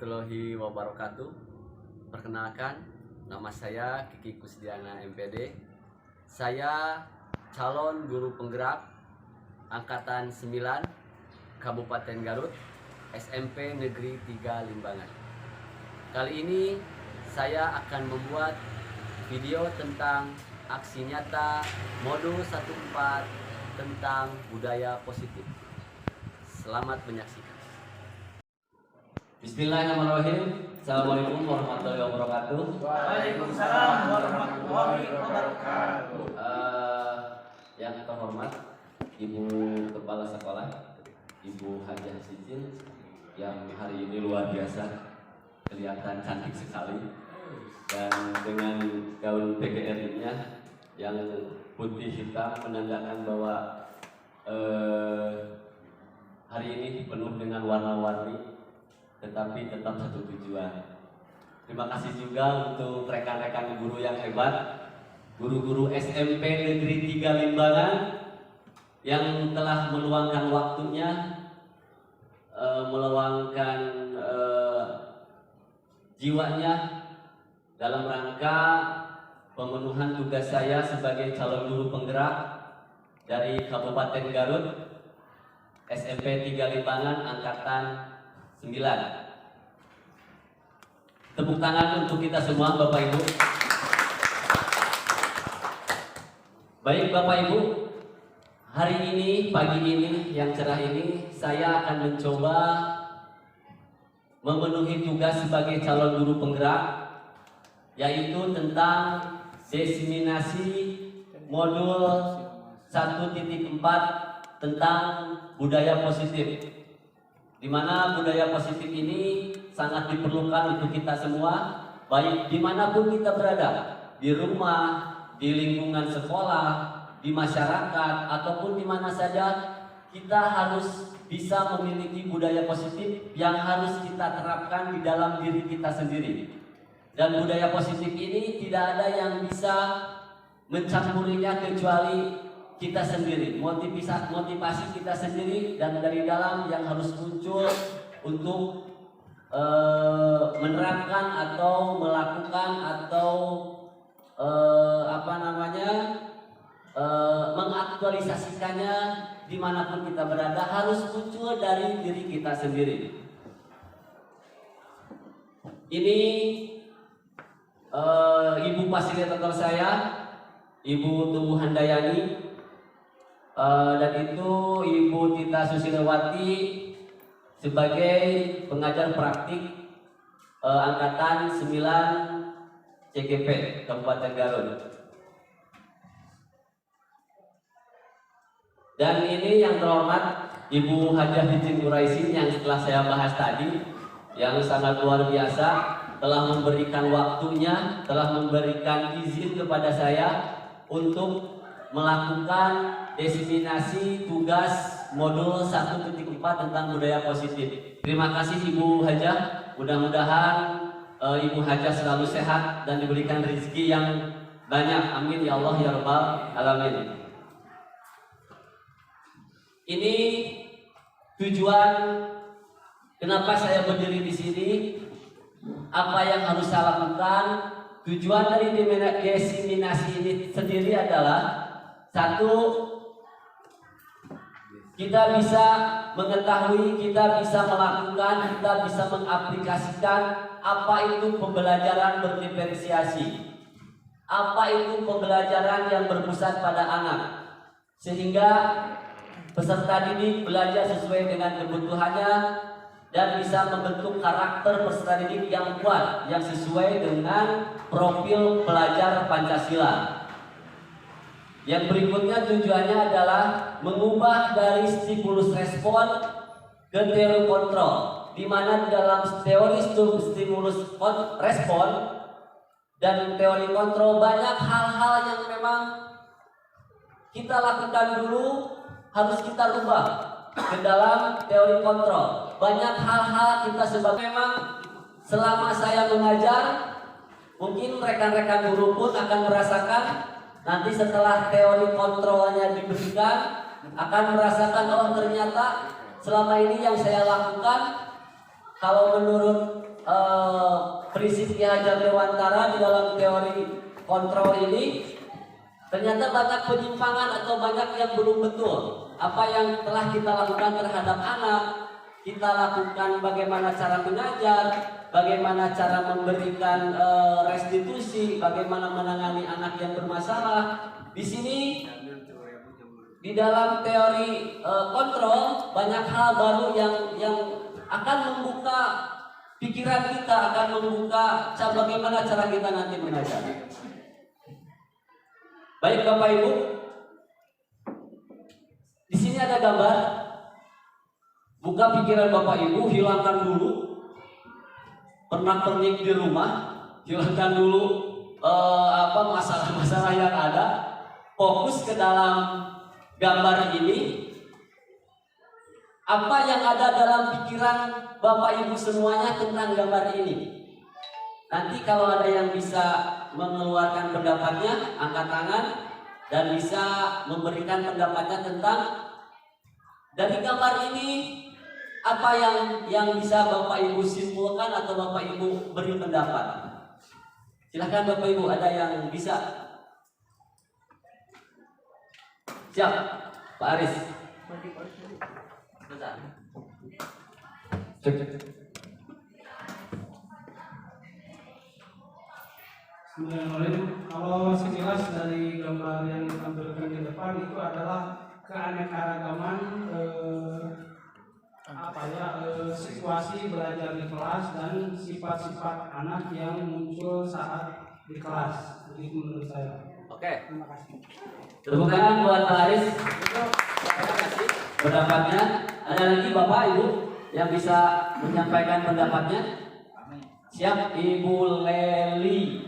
warahmatullahi wabarakatuh. Perkenalkan, nama saya Kiki Kusdiana MPD. Saya calon guru penggerak Angkatan 9 Kabupaten Garut, SMP Negeri 3 Limbangan. Kali ini saya akan membuat video tentang aksi nyata modul 14 tentang budaya positif. Selamat menyaksikan. Bismillahirrahmanirrahim. Assalamualaikum warahmatullahi wabarakatuh. Waalaikumsalam warahmatullahi wabarakatuh. Yang terhormat Ibu Kepala Sekolah, Ibu Hajah Sicil, yang hari ini luar biasa, kelihatan cantik sekali, dan dengan gaun PGRI-nya yang putih hitam menandakan bahwa hari ini penuh dengan warna-warni, tetapi tetap satu tujuan. Terima kasih juga untuk rekan-rekan guru yang hebat, guru-guru SMP Negeri 3 Limbangan yang telah meluangkan waktunya, meluangkan jiwanya dalam rangka pemenuhan tugas saya sebagai calon guru penggerak dari Kabupaten Garut, SMP 3 Limbangan Angkatan 9. Tepuk tangan untuk kita semua, Bapak Ibu. Baik Bapak Ibu, hari ini, pagi ini yang cerah ini, saya akan mencoba memenuhi tugas sebagai calon guru penggerak, yaitu tentang diseminasi modul 1.4 tentang budaya positif, di mana budaya positif ini sangat diperlukan untuk kita semua, baik dimanapun kita berada, di rumah, di lingkungan sekolah, di masyarakat, ataupun di mana saja. Kita harus bisa memiliki budaya positif yang harus kita terapkan di dalam diri kita sendiri. Dan budaya positif ini tidak ada yang bisa mencampurinya kecuali kita sendiri, motivasi kita sendiri, dan dari dalam yang harus muncul untuk menerapkan atau melakukan atau mengaktualisasikannya dimanapun kita berada, harus muncul dari diri kita sendiri. Ini Ibu fasilitator saya, Ibu Tubuh Handayani, dan itu Ibu Tita Susilawati sebagai pengajar praktik Angkatan 9 CGP Kabupaten Garut. Dan ini yang terhormat Ibu Hajah Sicil Quraisin yang setelah saya bahas tadi, yang sangat luar biasa, telah memberikan waktunya, telah memberikan izin kepada saya untuk melakukan diseminasi tugas modul 1.4 tentang budaya positif. Terima kasih Ibu Hajah. Mudah-mudahan Ibu Hajah selalu sehat dan diberikan rezeki yang banyak. Amin ya Allah ya Rabbal alamin. Ini tujuan kenapa saya berdiri di sini, apa yang harus saya lakukan. Tujuan dari diseminasi ini sendiri adalah satu, kita bisa mengetahui, kita bisa melakukan, kita bisa mengaplikasikan apa itu pembelajaran berdiferensiasi, apa itu pembelajaran yang berpusat pada anak, sehingga peserta didik belajar sesuai dengan kebutuhannya dan bisa membentuk karakter peserta didik yang kuat, yang sesuai dengan profil pelajar Pancasila. Yang berikutnya tujuannya adalah mengubah dari stimulus respon ke teori kontrol, di mana dalam teori stimulus respon dan teori kontrol banyak hal-hal yang memang kita lakukan dulu harus kita rubah ke dalam teori kontrol. Banyak hal-hal kita sebagai memang selama saya mengajar, mungkin rekan-rekan guru pun akan merasakan. Nanti setelah teori kontrolnya diberikan, akan merasakan, oh ternyata selama ini yang saya lakukan, kalau menurut prinsip Ki Hajar Dewantara di dalam teori kontrol ini, ternyata banyak penyimpangan atau banyak yang belum betul. Apa yang telah kita lakukan terhadap anak, kita lakukan bagaimana cara mengajar, bagaimana cara memberikan restitusi, bagaimana menangani anak yang bermasalah. Di sini di dalam teori kontrol banyak hal baru yang akan membuka pikiran kita, akan membuka bagaimana cara kita nanti mengajar. Baik Bapak Ibu, di sini ada gambar. Buka pikiran Bapak Ibu, hilangkan dulu pernak-pernik di rumah, hilangkan dulu masalah-masalah yang ada. Fokus ke dalam gambar ini. Apa yang ada dalam pikiran Bapak Ibu semuanya tentang gambar ini? Nanti kalau ada yang bisa mengeluarkan pendapatnya, angkat tangan dan bisa memberikan pendapatnya tentang dari gambar ini. Apa yang bisa Bapak Ibu simpulkan atau Bapak Ibu beri pendapat? Silakan Bapak Ibu, ada yang bisa? Siap, Pak Aris. Bentar. Bismillahirrahmanirrahim. Kalau sekilas dari gambar yang ditampilkan di depan itu adalah keanekaragaman situasi belajar di kelas dan sifat-sifat anak yang muncul saat di kelas. Begitu menurut saya. Oke. Terima kasih. Tepuk tangan buat Pak Aris. Terima kasih pendapatnya. Ada lagi Bapak Ibu yang bisa menyampaikan pendapatnya? Siap, Ibu Leli.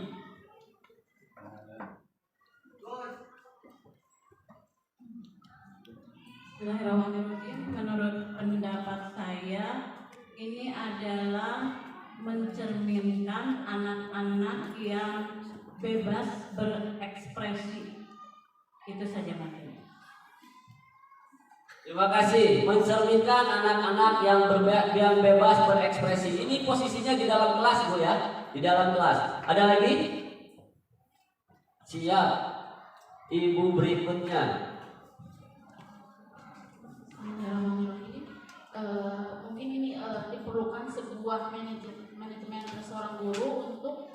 Bismillahirrahmanirrahim. Menurut pendapat saya, ini adalah mencerminkan anak-anak yang bebas berekspresi. Itu saja materi. Terima kasih. Mencerminkan anak-anak yang bebas berekspresi. Ini posisinya di dalam kelas Bu ya, di dalam kelas. Ada lagi? Siap. Ibu berikutnya. Mungkin ini diperlukan sebuah manajemen seorang guru untuk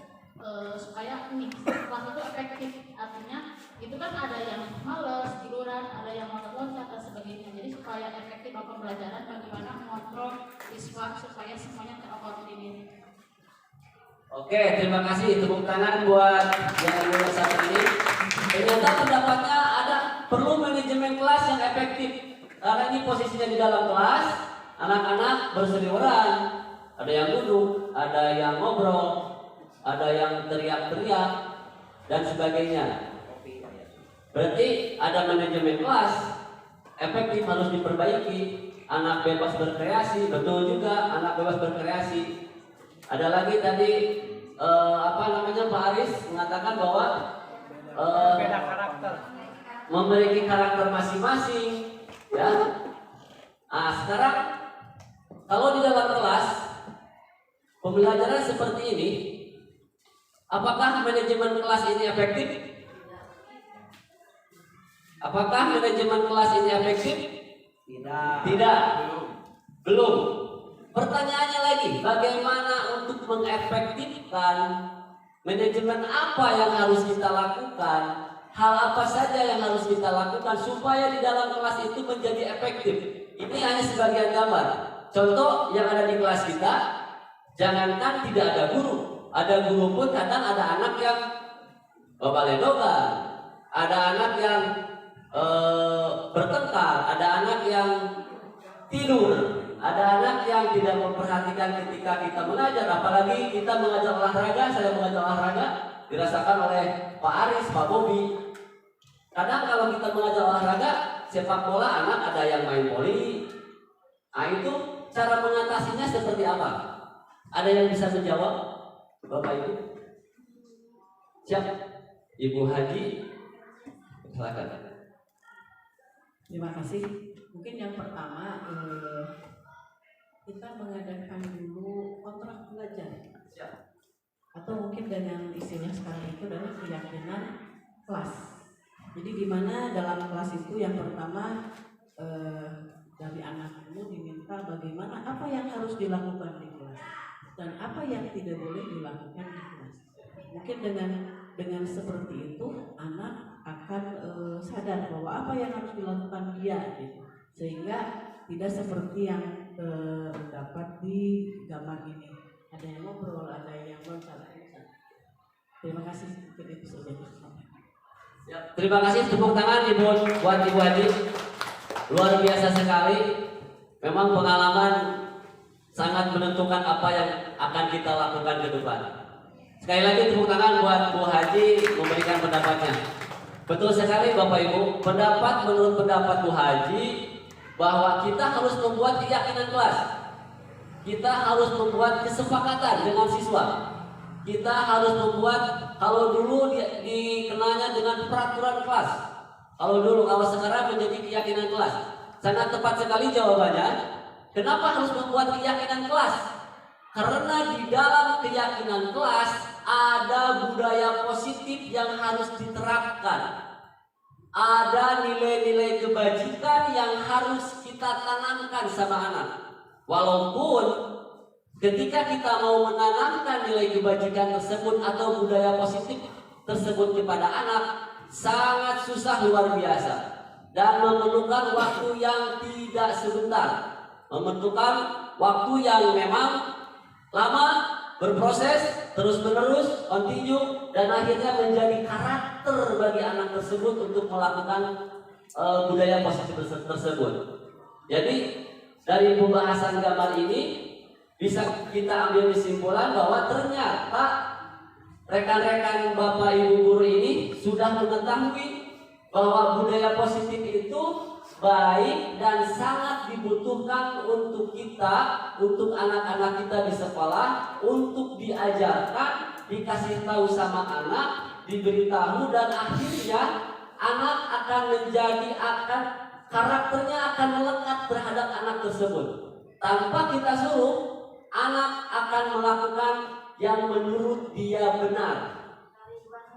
supaya ini kelas itu efektif. Artinya itu kan ada yang malas tiduran, ada yang loncat dan sebagainya. Jadi supaya efektif pembelajaran, bagaimana mengontrol siswa supaya semuanya terkoordinir. Oke, terima kasih. Tepuk tangan buat yang mulia satu ini. Ternyata pendapatnya ada perlu manajemen kelas yang efektif. Karena ini posisinya di dalam kelas, anak-anak berseliweran. Ada yang duduk, ada yang ngobrol, ada yang teriak-teriak dan sebagainya. Berarti ada manajemen kelas efektif, harus diperbaiki. Anak bebas berkreasi, betul juga anak bebas berkreasi. Ada lagi tadi Pak Aris mengatakan bahwa Beda karakter. memiliki karakter masing-masing, ya. Nah, sekarang kalau di dalam kelas pembelajaran seperti ini, apakah manajemen kelas ini efektif? Apakah manajemen kelas ini efektif? Tidak. Belum. Pertanyaannya lagi, bagaimana untuk mengefektifkan manajemen apa yang harus kita lakukan? Hal apa saja yang harus kita lakukan supaya di dalam kelas itu menjadi efektif? Ini hanya sebagian gambar. Contoh yang ada di kelas kita, jangankan tidak ada guru. Ada guru pun kadang ada anak yang baledogan, ada anak yang bertengkar, ada anak yang tidur, ada anak yang tidak memperhatikan ketika kita mengajar. Apalagi kita mengajar olahraga, saya mengajar olahraga, dirasakan oleh Pak Aris, Pak Bobi. Kadang kalau kita mengajar olahraga, sepak bola, anak ada yang main voli. Nah itu cara mengatasinya seperti apa? Ada yang bisa menjawab, Bapak Ibu? Siap, Ibu Haji, silakan. Terima kasih. Mungkin yang pertama kita mengadakan dulu kontrak belajar. Siap. Atau mungkin dengan istilah sekarang itu adalah keyakinan kelas. Jadi di mana dalam kelas itu yang pertama dari anak itu diminta bagaimana apa yang harus dilakukan di kelas dan apa yang tidak boleh dilakukan di kelas. Mungkin dengan seperti itu anak akan sadar bahwa apa yang harus dilakukan dia gitu. Sehingga tidak seperti yang terdapat di gambar ini. Ada yang ngobrol, ada yang loncat. Terima kasih untuk episode ini. Ya, terima kasih, tepuk tangan buat Ibu Haji. Luar biasa sekali. Memang pengalaman sangat menentukan apa yang akan kita lakukan ke depan. Sekali lagi tepuk tangan buat Bu Haji memberikan pendapatnya. Betul sekali Bapak Ibu, menurut pendapat Bu Haji bahwa kita harus membuat keyakinan kelas. Kita harus membuat kesepakatan dengan siswa. Kita harus membuat, kalau dulu dikenalnya dengan peraturan kelas. Kalau sekarang menjadi keyakinan kelas. Sangat tepat sekali jawabannya. Kenapa harus membuat keyakinan kelas? Karena di dalam keyakinan kelas ada budaya positif yang harus diterapkan. Ada nilai-nilai kebajikan yang harus kita tanamkan sama anak. Walaupun ketika kita mau menanamkan nilai kebajikan tersebut atau budaya positif tersebut kepada anak, sangat susah luar biasa dan memerlukan waktu yang tidak sebentar, membutuhkan waktu yang memang lama, berproses terus-menerus, continue, dan akhirnya menjadi karakter bagi anak tersebut untuk melakukan budaya positif tersebut. Jadi dari pembahasan gambar ini bisa kita ambil kesimpulan bahwa ternyata rekan-rekan Bapak Ibu guru ini sudah mengetahui bahwa budaya positif itu baik dan sangat dibutuhkan untuk kita, untuk anak-anak kita di sekolah, untuk diajarkan, dikasih tahu sama anak, diberitahu, dan akhirnya anak akan karakternya akan melekat terhadap anak tersebut. Tanpa kita suruh, anak akan melakukan yang menurut dia benar.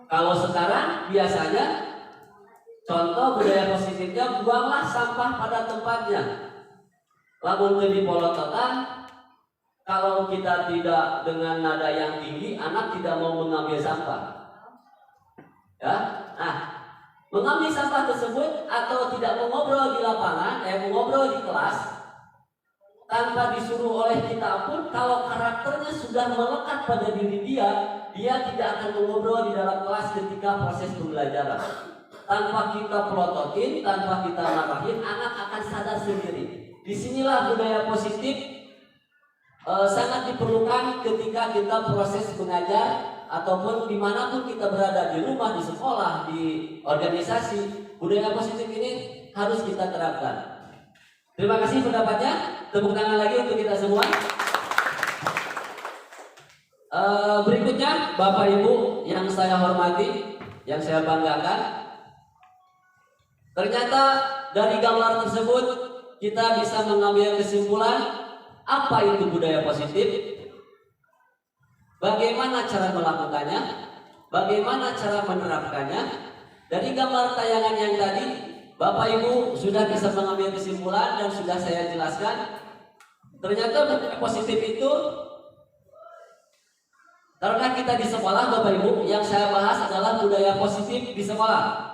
Kalau sekarang biasanya contoh budaya positifnya, buanglah sampah pada tempatnya. Lamun teu dipolototan, kalau kita tidak dengan nada yang tinggi, anak tidak mau mengambil sampah. Ya, nah, mengambil sampah tersebut atau tidak mengobrol di lapangan, mengobrol di kelas, tanpa disuruh oleh kita pun, kalau karakternya sudah melekat pada diri dia tidak akan mengobrol di dalam kelas ketika proses pembelajaran. Tanpa kita pelototin, tanpa kita marahin, anak akan sadar sendiri. Disinilah budaya positif sangat diperlukan ketika kita proses mengajar ataupun dimanapun kita berada, di rumah, di sekolah, di organisasi. Budaya positif ini harus kita terapkan. Terima kasih pendapatnya. Tepuk tangan lagi untuk kita semua. Berikutnya Bapak Ibu yang saya hormati, yang saya banggakan. Ternyata dari gambar tersebut kita bisa mengambil kesimpulan apa itu budaya positif, bagaimana cara melakukannya, bagaimana cara menerapkannya. Dari gambar tayangan yang tadi Bapak Ibu sudah bisa mengambil kesimpulan dan sudah saya jelaskan. Ternyata budaya positif itu, karena kita di sekolah Bapak Ibu, yang saya bahas adalah budaya positif di sekolah.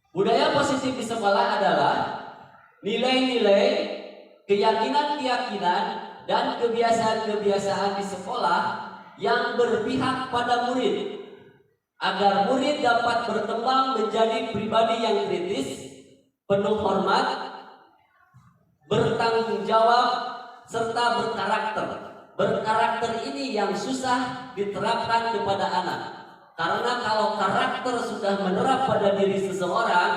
Budaya positif di sekolah adalah nilai-nilai, keyakinan-keyakinan, dan kebiasaan-kebiasaan di sekolah yang berpihak pada murid, agar murid dapat berkembang menjadi pribadi yang kritis, penuh hormat, bertanggung jawab, serta berkarakter. Berkarakter ini yang susah diterapkan kepada anak. Karena kalau karakter sudah menerap pada diri seseorang,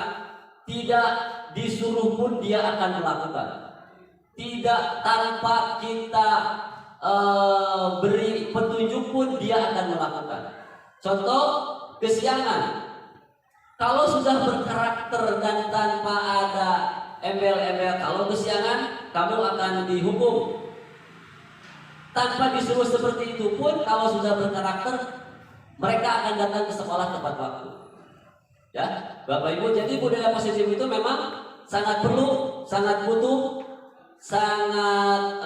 tidak disuruh pun dia akan melakukan. Tidak tanpa kita beri petunjuk pun dia akan melakukan. Contoh, kesiangan. Kalau sudah berkarakter dan tanpa ada embel-embel, kalau kesiangan kamu akan dihukum. Tanpa disuruh seperti itu pun, kalau sudah berkarakter, mereka akan datang ke sekolah tepat waktu. Ya, Bapak Ibu, jadi budaya positif itu memang sangat perlu, sangat butuh, sangat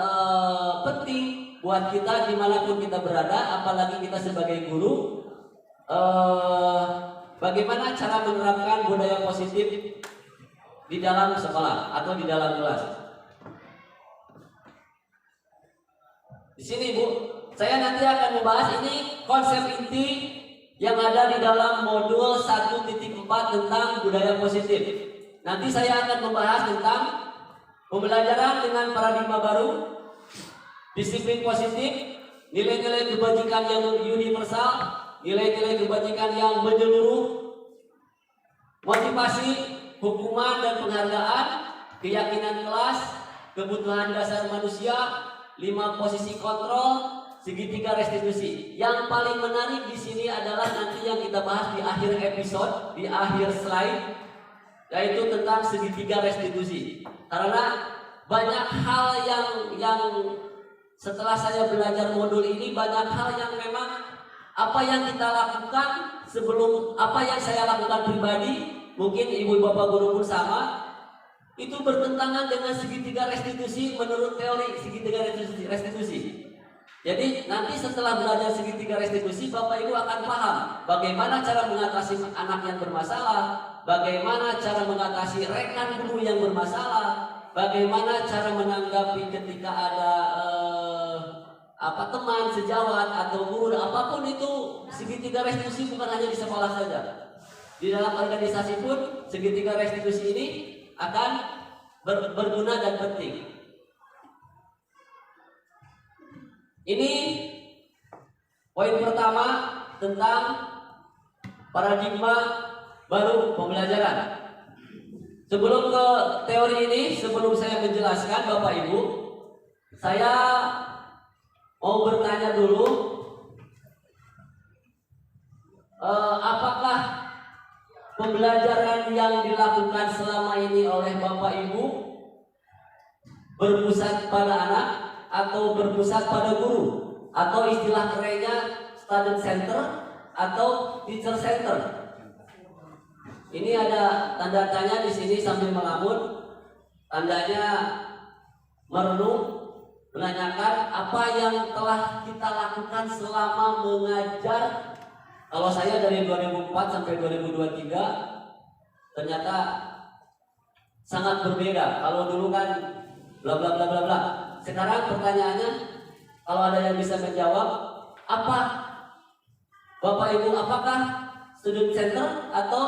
penting buat kita dimanapun kita berada, apalagi kita sebagai guru. Bagaimana cara menerapkan budaya positif di dalam sekolah atau di dalam kelas? Di sini Bu, saya nanti akan membahas ini konsep inti yang ada di dalam modul 1.4 tentang budaya positif. Nanti saya akan membahas tentang pembelajaran dengan paradigma baru, disiplin positif, nilai-nilai kebajikan yang universal, nilai-nilai kebajikan yang menyeluruh, motivasi, hukuman dan penghargaan, keyakinan kelas, kebutuhan dasar manusia, 5 posisi kontrol, segitiga restitusi. Yang paling menarik di sini adalah nanti yang kita bahas di akhir episode, di akhir slide, yaitu tentang segitiga restitusi. Karena banyak hal yang setelah saya belajar modul ini, banyak hal yang memang apa yang kita lakukan sebelum, apa yang saya lakukan pribadi, mungkin ibu bapak guru pun sama, itu bertentangan dengan segitiga restitusi menurut teori segitiga restitusi. Jadi nanti setelah belajar segitiga restitusi, Bapak Ibu akan paham bagaimana cara mengatasi anak yang bermasalah, bagaimana cara mengatasi rekan guru yang bermasalah, bagaimana cara menanggapi ketika ada teman sejawat atau guru, apapun itu. Segitiga restitusi bukan hanya di sekolah saja. Di dalam organisasi pun segitiga restitusi ini akan berguna dan penting. Ini poin pertama tentang paradigma baru pembelajaran. Sebelum ke teori ini, sebelum saya menjelaskan Bapak Ibu, saya mau bertanya dulu, apakah pembelajaran yang dilakukan selama ini oleh Bapak Ibu berpusat pada anak atau berpusat pada guru, atau istilah kerennya student center atau teacher center? Ini ada tanda tanya di sini sambil melamun, tandanya merenung, menanyakan apa yang telah kita lakukan selama mengajar. Kalau saya dari 2004 sampai 2023 ternyata sangat berbeda. Kalau dulu kan bla bla bla bla bla. Sekarang pertanyaannya, kalau ada yang bisa menjawab, apa Bapak Ibu, apakah student center atau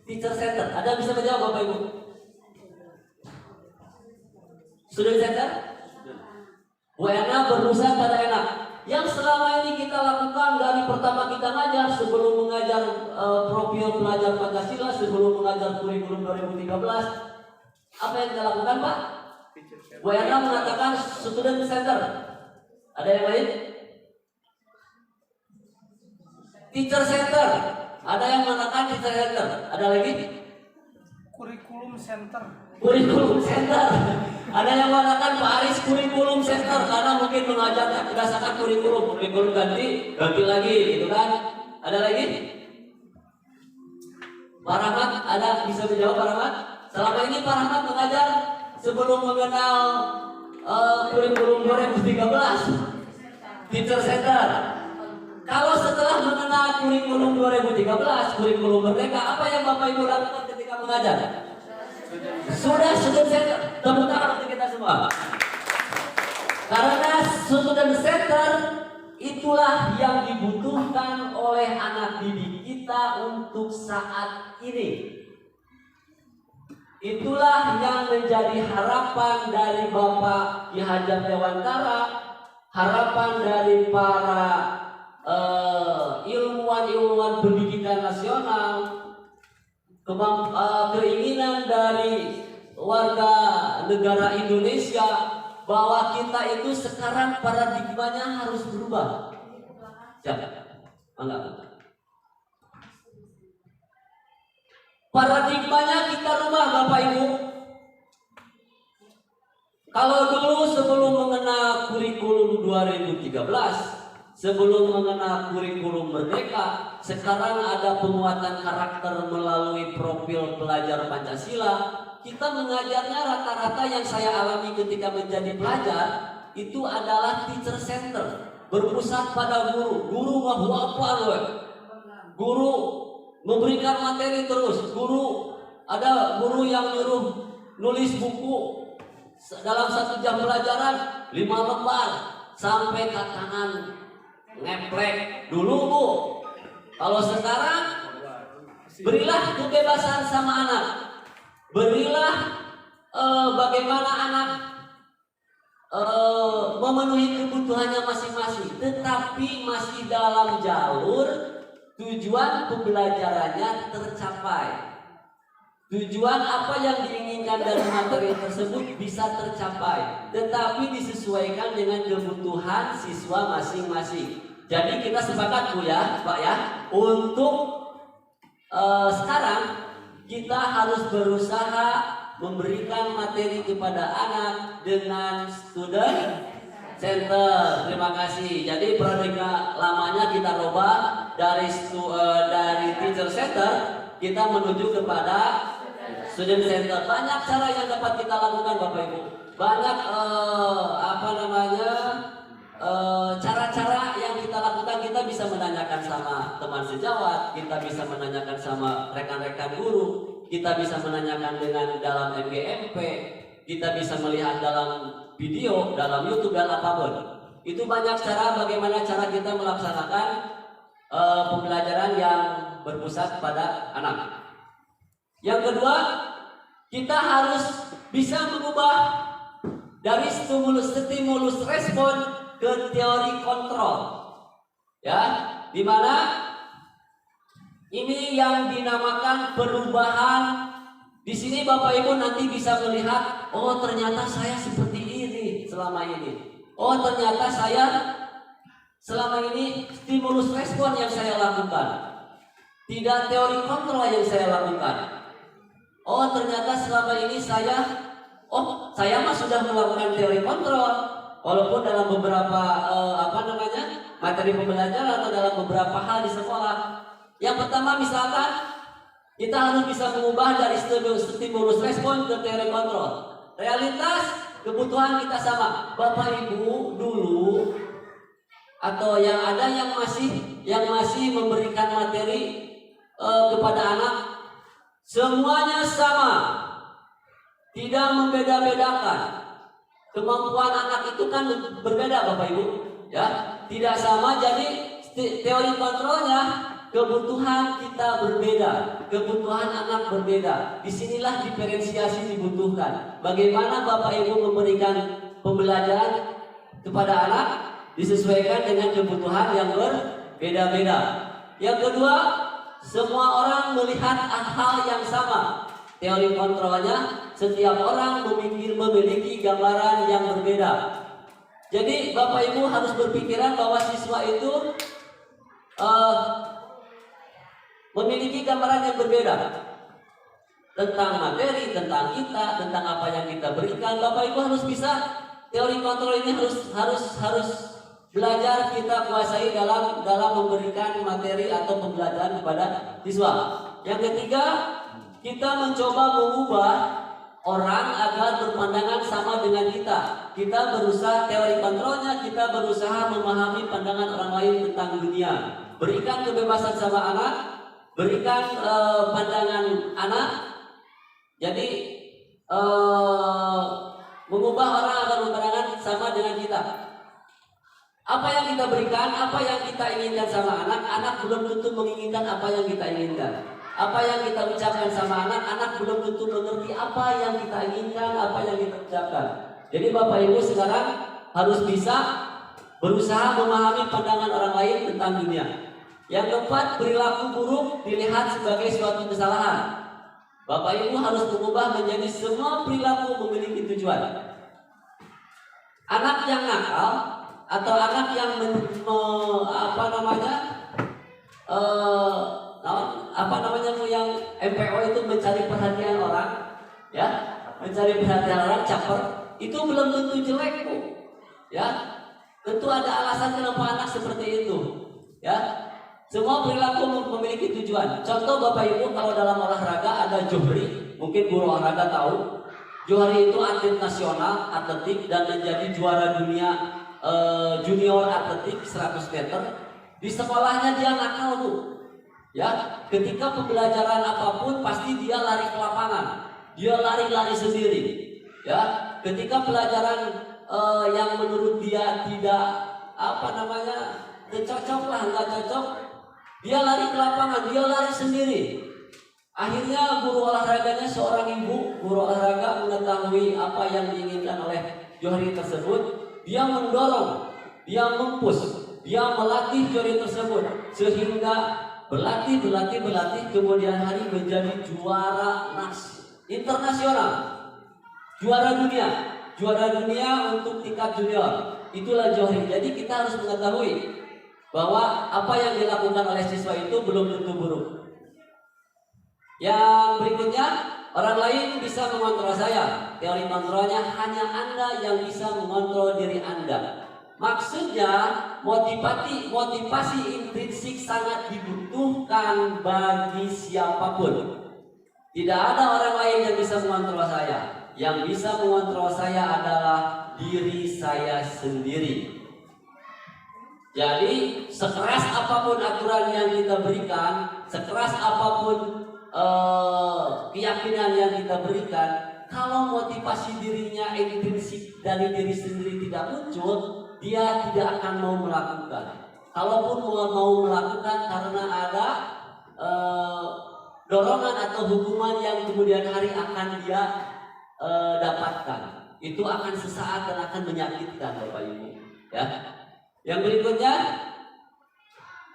teacher center? Ada yang bisa menjawab Bapak Ibu? Student center? Bu Ena berpusat pada enak. Yang selama ini kita lakukan dari pertama kita ngajar, sebelum mengajar profil pelajar Pancasila, sebelum mengajar kurikulum 2013, apa yang kita lakukan Pak? Bu Ena mengatakan student center. Ada yang lain? Teacher center. Ada yang mengatakan teacher center. Ada lagi? Kurikulum center. Kurikulum center. Ada yang mengatakan Pak Aris kurikulum center karena mungkin mengajarnya berdasarkan kurikulum ganti lagi, gitu kan? Ada lagi? Pak Rahmat, ada bisa menjawab Pak Rahmat? Selama ini Pak Rahmat mengajar sebelum mengenal kurikulum 2013 teacher center. Kalau setelah mengenal kurikulum 2013, kurikulum merdeka, apa yang Bapak Ibu lakukan ketika mengajar? Sudah student center. Tepuk tangan untuk kita semua. Karena student center itulah yang dibutuhkan oleh anak didik kita untuk saat ini. Itulah yang menjadi harapan dari Bapak Ki Hajar Dewantara, harapan dari para ilmuwan-ilmuwan pendidikan nasional, keinginan dari warga negara Indonesia bahwa kita itu sekarang paradigmanya harus berubah. Siapa? Enggak. Paradigmanya kita rubah Bapak Ibu. Kalau dulu sebelum mengenal kurikulum 2013, sebelum mengenal kurikulum Merdeka, sekarang ada penguatan karakter melalui profil pelajar Pancasila. Kita mengajarnya rata-rata yang saya alami ketika menjadi pelajar itu adalah teacher center, berpusat pada guru. Guru ngahu apa loh? Guru memberikan materi terus. Guru ada guru yang nyuruh nulis buku dalam 1 jam pelajaran 5 lembar sampai ke tangan ngeplek dulu Bu. Kalau sekarang berilah kebebasan sama anak, berilah bagaimana anak memenuhi kebutuhannya masing-masing, tetapi masih dalam jalur tujuan pembelajarannya tercapai. Tujuan apa yang diinginkan dari materi tersebut bisa tercapai, tetapi disesuaikan dengan kebutuhan siswa masing-masing. Jadi kita sepakat Bu ya, Pak ya, untuk sekarang kita harus berusaha memberikan materi kepada anak dengan student center. Terima kasih. Jadi paradigma lamanya kita rubah dari teacher center kita menuju kepada student center. Banyak cara yang dapat kita lakukan Bapak Ibu. Banyak cara-cara yang kita lakukan. Kita bisa menanyakan sama teman sejawat, kita bisa menanyakan sama rekan-rekan guru, kita bisa menanyakan dengan dalam MGMP, kita bisa melihat dalam video, dalam YouTube dan apapun. Itu banyak cara bagaimana cara kita melaksanakan pembelajaran yang berpusat pada anak. Yang kedua, kita harus bisa mengubah dari stimulus respon ke teori kontrol. Ya, di mana ini yang dinamakan perubahan. Di sini Bapak Ibu nanti bisa melihat, oh ternyata saya seperti ini selama ini. Oh ternyata saya selama ini stimulus respon yang saya lakukan, tidak teori kontrol yang saya lakukan. Oh ternyata selama ini saya mah sudah melakukan teori kontrol, walaupun dalam beberapa materi pembelajaran atau dalam beberapa hal di sekolah. Yang pertama misalkan kita harus bisa mengubah dari stimulus respon ke teori kontrol. Realitas kebutuhan kita sama. Bapak Ibu dulu atau yang ada yang masih memberikan materi kepada anak, semuanya sama, tidak membeda-bedakan. Kemampuan anak itu kan berbeda Bapak Ibu, ya, tidak sama. Jadi teori kontrolnya, kebutuhan kita berbeda, kebutuhan anak berbeda. Disinilah diferensiasi dibutuhkan. Bagaimana Bapak Ibu memberikan pembelajaran kepada anak disesuaikan dengan kebutuhan yang berbeda-beda. Yang kedua, semua orang melihat hal yang sama. Teori kontrolnya, setiap orang memiliki gambaran yang berbeda. Jadi Bapak Ibu harus berpikiran bahwa siswa itu memiliki gambaran yang berbeda tentang materi, tentang kita, tentang apa yang kita berikan. Bapak Ibu harus bisa teori kontrol ini harus belajar kita kuasai dalam memberikan materi atau pembelajaran kepada siswa. Yang ketiga, kita mencoba mengubah orang agar berpandangan sama dengan kita. Kita berusaha teori kontrolnya, kita berusaha memahami pandangan orang lain tentang dunia. Berikan kebebasan sama anak, berikan pandangan anak. Jadi mengubah orang agar berpandangan sama dengan kita. Apa yang kita berikan, apa yang kita inginkan sama anak, anak belum tentu menginginkan apa yang kita inginkan. Apa yang kita ucapkan sama anak, anak belum tentu mengerti apa yang kita inginkan, apa yang kita ucapkan. Jadi Bapak Ibu sekarang harus bisa berusaha memahami pandangan orang lain tentang dunia. Yang keempat, perilaku buruk dilihat sebagai suatu kesalahan. Bapak Ibu harus mengubah menjadi semua perilaku memiliki tujuan. Anak yang nakal atau anak yang yang MPO itu mencari perhatian orang, ya, mencari perhatian orang, caper. itu belum tentu jelek kok. Ya, tentu ada alasan kenapa anak seperti itu. Ya, semua perilaku memiliki tujuan. Contoh Bapak Ibu, kalau dalam olahraga ada Johri, mungkin guru olahraga tahu. Johri itu atlet nasional atletik dan menjadi juara dunia junior atletik 100 meter. Di sekolahnya dia nakal tuh. Ya, ketika pembelajaran apapun pasti dia lari ke lapangan. Dia lari-lari sendiri. Ya, ketika pelajaran yang menurut dia tidak cocok lah, nggak cocok, dia lari ke lapangan, dia lari sendiri. Akhirnya guru olahraganya seorang ibu, guru olahraga mengetahui apa yang diinginkan oleh Johri tersebut. Dia mendorong, dia mempush, dia melatih Johri tersebut sehingga berlatih, kemudian hari menjadi juara internasional, juara dunia untuk tingkat junior. Itulah Johri. Jadi kita harus mengetahui bahwa apa yang dilakukan oleh siswa itu belum tentu buruk. Yang berikutnya, orang lain bisa mengontrol saya. Teori kontrolnya hanya Anda yang bisa mengontrol diri Anda. Maksudnya motivasi intrinsik sangat dibutuhkan bagi siapapun. Tidak ada orang lain yang bisa mengontrol saya. Yang bisa mengontrol saya adalah diri saya sendiri. Jadi sekeras apapun aturan yang kita berikan, sekeras apapun keyakinan yang kita berikan, kalau motivasi dirinya intrinsik dari diri sendiri tidak muncul, dia tidak akan mau melakukan. Kalaupun mau melakukan karena ada dorongan atau hukuman yang kemudian hari akan dia dapatkan, itu akan sesaat dan akan menyakitkan Bapak Ibu. Ya. Yang berikutnya,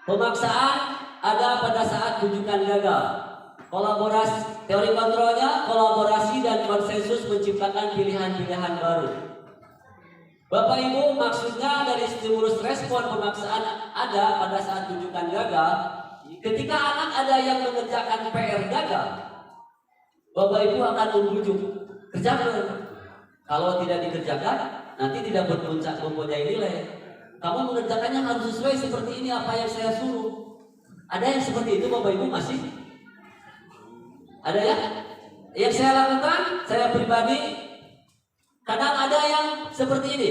pemaksaan ada pada saat rujukan gagal. Kolaborasi, teori kontrolnya, kolaborasi dan konsensus menciptakan pilihan-pilihan baru. Bapak Ibu, maksudnya dari stimulus respon pemaksaan ada pada saat rujukan gagal. Ketika anak ada yang mengerjakan PR gagal, Bapak Ibu akan membujuk, kerjakan. Kalau tidak dikerjakan, nanti tidak mempunyai nilai. Kamu mengerjakannya harus sesuai seperti ini apa yang saya suruh. Ada yang seperti itu Bapak Ibu masih? Ada ya? Yang saya lakukan, saya pribadi, kadang ada yang seperti ini.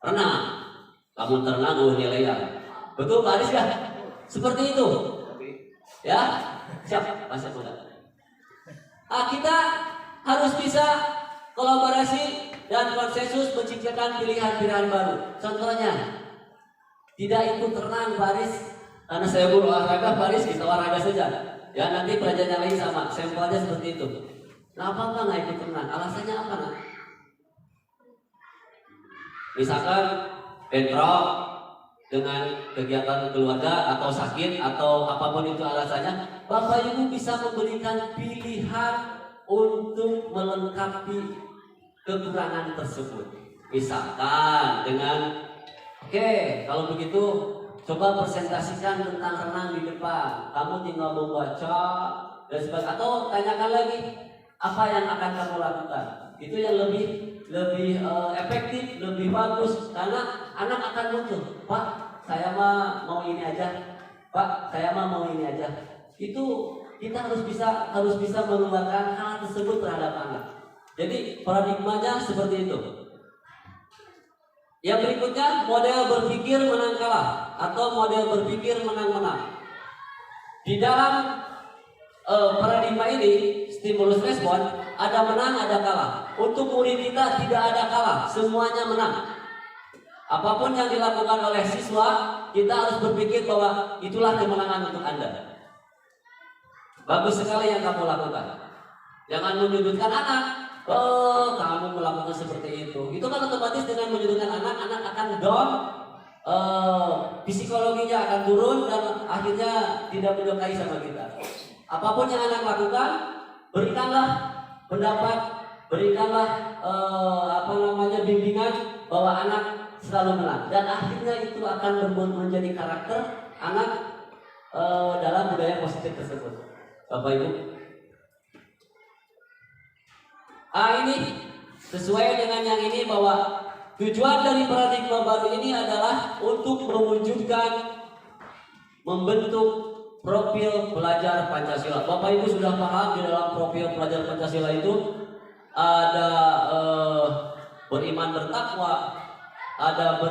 Renang, kamu terenang nilainya. Betul Pak Aris ya? Seperti itu. Ya, siap, Mas Muda. Kita harus bisa kolaborasi dan konsensus menciptakan pilihan-pilihan baru. Contohnya, tidak ikut renang Pak Aris, karena saya guru olahraga, Pak Aris kita olahraga saja. Ya nanti pelajarannya lain sama, sampelnya seperti itu. Kenapa nggak ikut renang? Alasannya apa nak? Misalkan bentrok dengan kegiatan keluarga atau sakit atau apapun itu alasannya, Bapak Ibu bisa memberikan pilihan untuk melengkapi kekurangan tersebut. Misalkan dengan kalau begitu coba presentasikan tentang renang di depan. Kamu tinggal membaca dan sebagainya. Atau tanyakan lagi apa yang akan kamu lakukan. Itu yang lebih efektif, lebih bagus. Karena anak akan muncul. Pak, saya mah mau ini aja. Pak, saya mah mau ini aja. Itu kita harus bisa mengeluarkan hal tersebut terhadap anak. Jadi paradigmanya seperti itu. Yang berikutnya, model berpikir menang kalah atau model berpikir menang-menang. Di dalam paradigma ini, stimulus respon, ada menang, ada kalah. Untuk murid kita tidak ada kalah, semuanya menang. Apapun yang dilakukan oleh siswa, kita harus berpikir bahwa itulah kemenangan untuk Anda. Bagus sekali yang kamu lakukan. Jangan menyudutkan anak. Kamu melakukan seperti itu. Itu kan otomatis dengan menyudutkan anak akan down, psikologinya akan turun dan akhirnya tidak menyukai sama kita. Apapun yang anak lakukan, berikanlah pendapat, berikanlah bimbingan bahwa anak selalu menang dan akhirnya itu akan menjadi karakter anak dalam budaya positif tersebut. Bapak Ibu. Ini Sesuai dengan yang ini bahwa tujuan dari paradigma baru ini adalah untuk mewujudkan membentuk profil pelajar Pancasila. Bapak Ibu sudah paham di dalam profil pelajar Pancasila itu ada beriman bertakwa, ada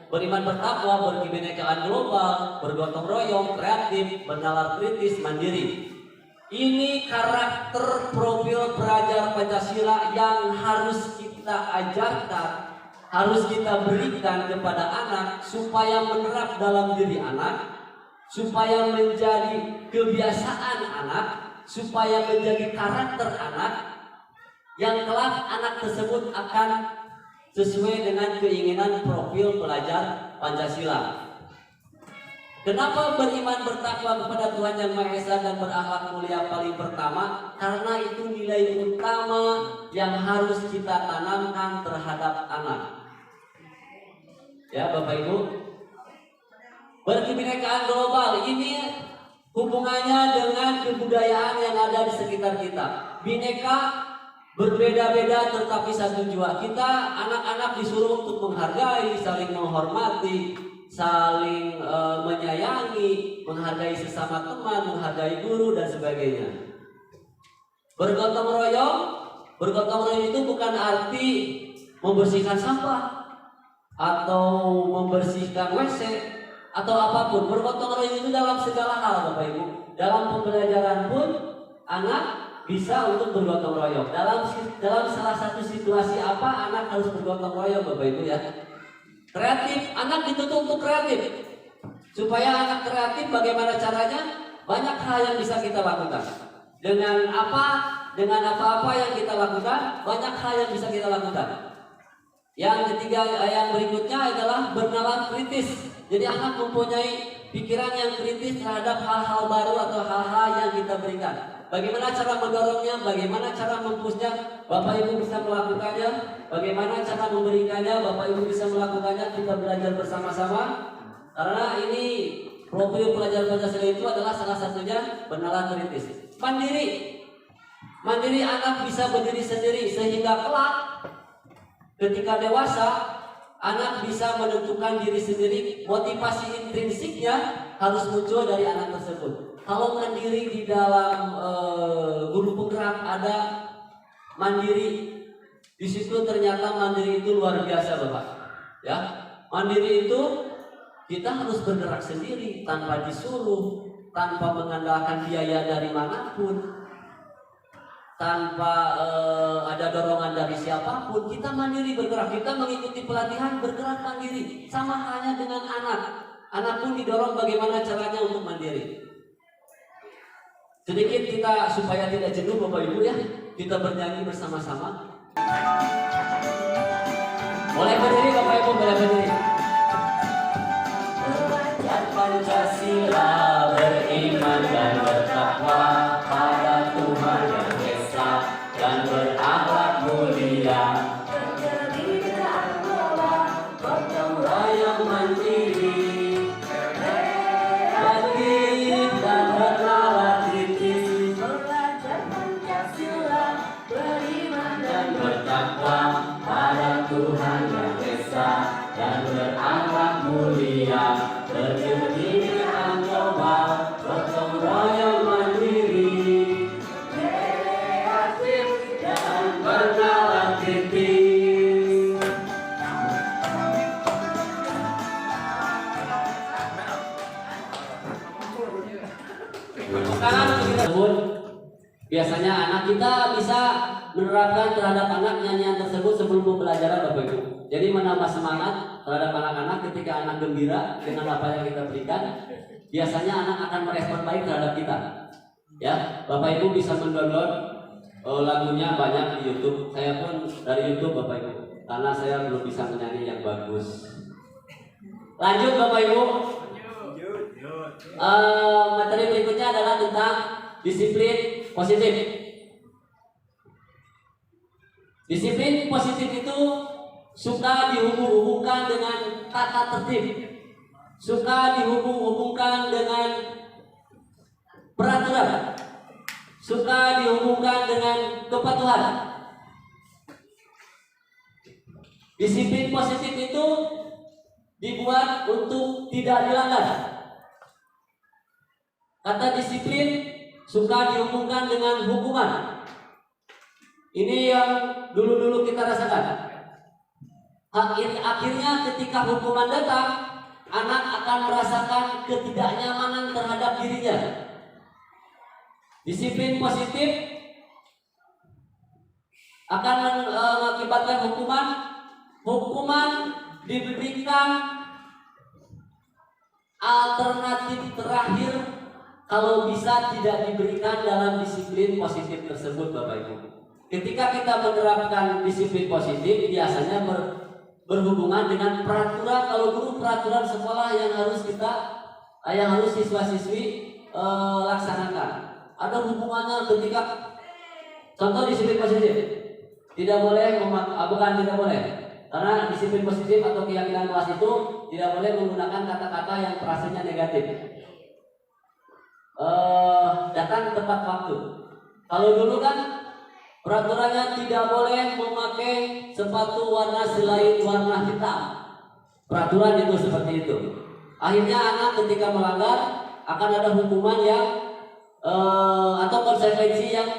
beriman bertakwa, berkebinekaan global, bergotong royong, kreatif, bernalar kritis, mandiri. Ini karakter profil pelajar Pancasila yang harus kita ajarkan, harus kita berikan kepada anak supaya menerap dalam diri anak, supaya menjadi kebiasaan anak, supaya menjadi karakter anak yang kelak anak tersebut akan sesuai dengan keinginan profil pelajar Pancasila. Kenapa beriman bertakwa kepada Tuhan Yang Maha Esa dan berakhlak mulia paling pertama? Karena itu nilai utama yang harus kita tanamkan terhadap anak. Ya Bapak Ibu, berkebinekaan global ini hubungannya dengan kebudayaan yang ada di sekitar kita. Bineka berbeda-beda tetapi satu jua. Kita anak-anak disuruh untuk menghargai, saling menghormati, saling menyayangi, menghargai sesama teman, menghargai guru dan sebagainya. Bergotong royong itu bukan arti membersihkan sampah atau membersihkan WC atau apapun. Bergotong royong itu dalam segala hal Bapak Ibu. Dalam pembelajaran pun anak bisa untuk bergotong royong. Dalam salah satu situasi apa anak harus bergotong royong Bapak Ibu ya. Kreatif, anak dituntut untuk kreatif. Supaya anak kreatif bagaimana caranya? Banyak hal yang bisa kita lakukan. Dengan apa-apa yang kita lakukan, banyak hal yang bisa kita lakukan. Yang ketiga, yang berikutnya adalah bernalar kritis. Jadi anak mempunyai pikiran yang kritis terhadap hal-hal baru atau hal-hal yang kita berikan. Bagaimana cara mendorongnya, bagaimana cara mempushnya, Bapak Ibu bisa melakukannya. Bagaimana cara memberikannya, Bapak Ibu bisa melakukannya. Kita belajar bersama-sama. Karena ini profil pelajar Pancasila itu adalah salah satunya bernalar kritis. Mandiri anak bisa berdiri sendiri sehingga kelak ketika dewasa anak bisa menentukan diri sendiri. Motivasi intrinsiknya harus muncul dari anak tersebut. Kalau mandiri di dalam guru penggerak ada mandiri, di situ ternyata mandiri itu luar biasa Bapak. Ya, mandiri itu kita harus bergerak sendiri tanpa disuruh, tanpa mengandalkan biaya dari manapun, tanpa ada dorongan dari siapapun. Kita mandiri bergerak, kita mengikuti pelatihan bergerak mandiri. Sama halnya dengan anak. Anak pun didorong bagaimana caranya untuk mandiri. Sedikit kita supaya tidak jenuh Bapak Ibu ya, kita bernyanyi bersama-sama. Boleh berdiri Bapak Ibu, boleh berdiri. Belajar Pancasila, beriman dan bertakwa pada Tuhan Yang Esa dan berakhlak mulia. Kebinekaan global, gotong royong mandiri, kreatif dan bernalar kritis. Belajar Pancasila, beriman dan bertakwa pada Tuhan Yang Esa dan berakhlak mulia. Berkebinekaan global, gotong royong mandiri, kreatif dan bernalar kritis. Tersebut biasanya anak kita bisa menerapkan terhadap anak nyanyian tersebut sebelum pembelajaran Bapak Ibu. Jadi menambah semangat terhadap anak-anak ketika anak gembira dengan apa yang kita berikan. Biasanya anak akan merespon baik terhadap kita. Ya, Bapak Ibu bisa mendownload lagunya banyak di YouTube. Saya pun dari YouTube Bapak Ibu, karena saya belum bisa menyanyi yang bagus. Lanjut Bapak Ibu. Materi berikutnya adalah tentang disiplin positif. Disiplin positif itu suka dihubung-hubungkan dengan tata tertib, suka dihubung-hubungkan dengan peraturan, suka dihubungkan dengan kepatuhan. Disiplin positif itu dibuat untuk tidak dilanggar. Kata disiplin suka dihubungkan dengan hukuman. Ini yang dulu-dulu kita rasakan. Akhirnya ketika hukuman datang, anak akan merasakan ketidaknyamanan terhadap dirinya. Disiplin positif akan mengakibatkan hukuman. Hukuman diberikan alternatif terakhir kalau bisa tidak diberikan dalam disiplin positif tersebut, Bapak Ibu. Ketika kita menerapkan disiplin positif, biasanya berhubungan dengan peraturan. Kalau dulu peraturan sekolah yang harus siswa-siswi laksanakan. Ada hubungannya ketika contoh disiplin positif. Tidak boleh tidak boleh. Karena disiplin positif atau keyakinan kelas itu tidak boleh menggunakan kata-kata yang terasanya negatif. Datang tepat waktu. Kalau dulu kan peraturannya tidak boleh memakai sepatu warna selain warna hitam. Peraturan itu seperti itu. Akhirnya anak ketika melanggar akan ada hukuman yang atau konsekuensi yang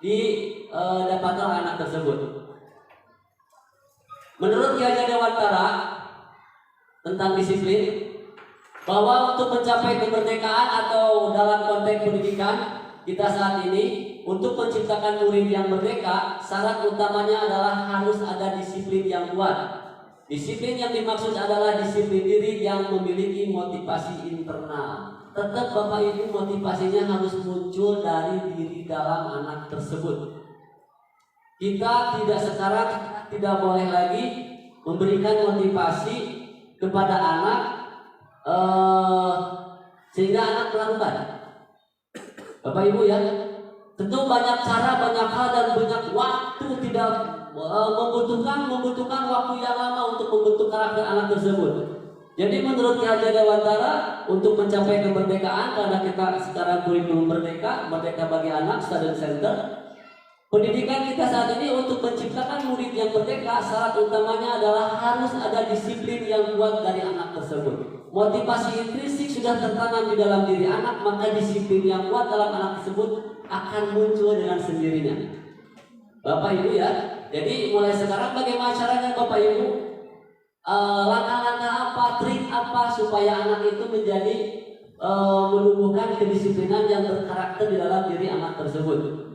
didapatkan anak tersebut. Menurut Ki Hajar Dewantara tentang disiplin, bahwa untuk mencapai kemerdekaan atau dalam konteks pendidikan kita saat ini, untuk menciptakan murid yang merdeka, syarat utamanya adalah harus ada disiplin yang kuat. Disiplin yang dimaksud adalah disiplin diri yang memiliki motivasi internal. Tetap Bapak Ibu, motivasinya harus muncul dari diri dalam anak tersebut. Kita sekarang tidak boleh lagi memberikan motivasi kepada anak sehingga anak melakukan. Bapak Ibu ya, tentu banyak cara, banyak hal dan banyak waktu, tidak membutuhkan waktu yang lama untuk membentuk karakter anak tersebut. Jadi menurut Ki Hajar Dewantara, untuk mencapai kemerdekaan, karena kita sekarang kurikulum merdeka bagi anak, student center, pendidikan kita saat ini untuk menciptakan murid yang merdeka, syarat utamanya adalah harus ada disiplin yang kuat dari anak tersebut. Motivasi intrinsik sudah tertanam di dalam diri anak, maka disiplin yang kuat dalam anak tersebut akan muncul dengan sendirinya. Bapak Ibu ya, jadi mulai sekarang bagaimana caranya Bapak Ibu? Langkah-langkah apa, trik apa supaya anak itu menjadi menumbuhkan kedisiplinan yang berkarakter di dalam diri anak tersebut.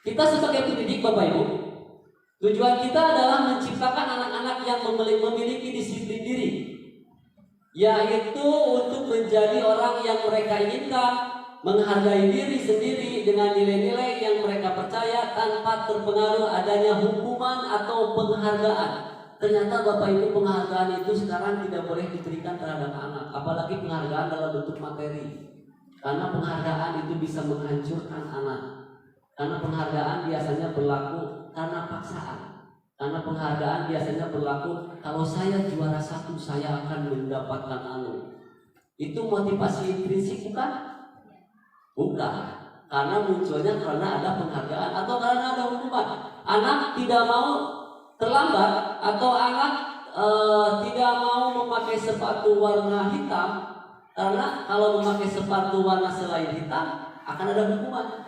Kita sebagai pendidik Bapak Ibu, tujuan kita adalah menciptakan anak-anak yang memiliki disiplin diri, yaitu untuk menjadi orang yang mereka inginkan, menghargai diri sendiri dengan nilai-nilai yang mereka percaya tanpa terpengaruh adanya hukuman atau penghargaan. Ternyata Bapak Ibu, penghargaan itu sekarang tidak boleh diberikan terhadap anak, apalagi penghargaan dalam bentuk materi. Karena penghargaan itu bisa menghancurkan anak. Karena penghargaan biasanya berlaku karena paksaan. Karena penghargaan biasanya berlaku kalau saya juara 1 saya akan mendapatkan Itu motivasi intrinsik bukan? Bukan. Karena munculnya karena ada penghargaan atau karena ada hukuman. Anak tidak mau terlambat atau anak tidak mau memakai sepatu warna hitam, karena kalau memakai sepatu warna selain hitam akan ada hukuman.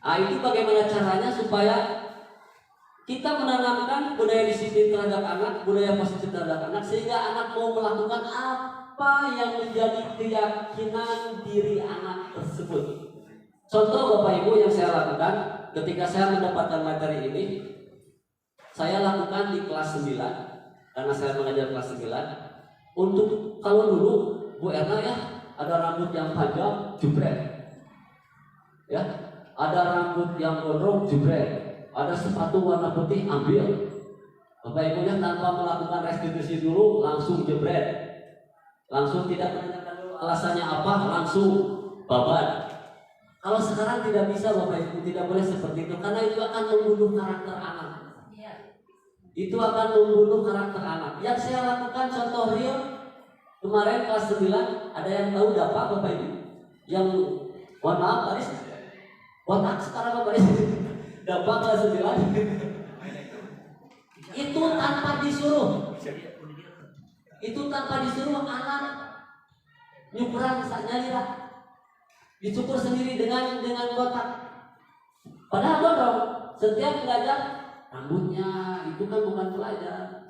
Itu bagaimana caranya supaya kita menanamkan budaya disiplin terhadap anak, budaya positif terhadap anak, sehingga anak mau melakukan apa yang menjadi keyakinan diri anak tersebut. Contoh Bapak Ibu yang saya lakukan ketika saya mendapatkan materi ini, saya lakukan di kelas 9 karena saya mengajar kelas 9. Untuk kalau dulu Bu Erna ya, ada rambut yang panjang jebret, ya, ada rambut yang gondrong jebret, ada sepatu warna putih ambil. Bapak Ibu ya, tanpa melakukan restitusi dulu langsung jebret, langsung tidak menanyakan dulu alasannya apa, langsung babat. Kalau sekarang tidak bisa Bapak Ibu, tidak boleh seperti itu, karena itu akan membunuh karakter anak. Itu akan membunuh karakter anak. Yang saya lakukan contoh real kemarin kelas 9, ada yang tahu dapat Bapak Ibu? Yang mohon maaf Pak Riz, botak sekarang Bapak Riz dapat kelas 9. Itu tanpa disuruh. Itu tanpa disuruh anak nyukuran nyalira. Dicukur sendiri dengan botak. Padahal gondrong. Setiap belajar rambutnya itu kan bukan pelajar.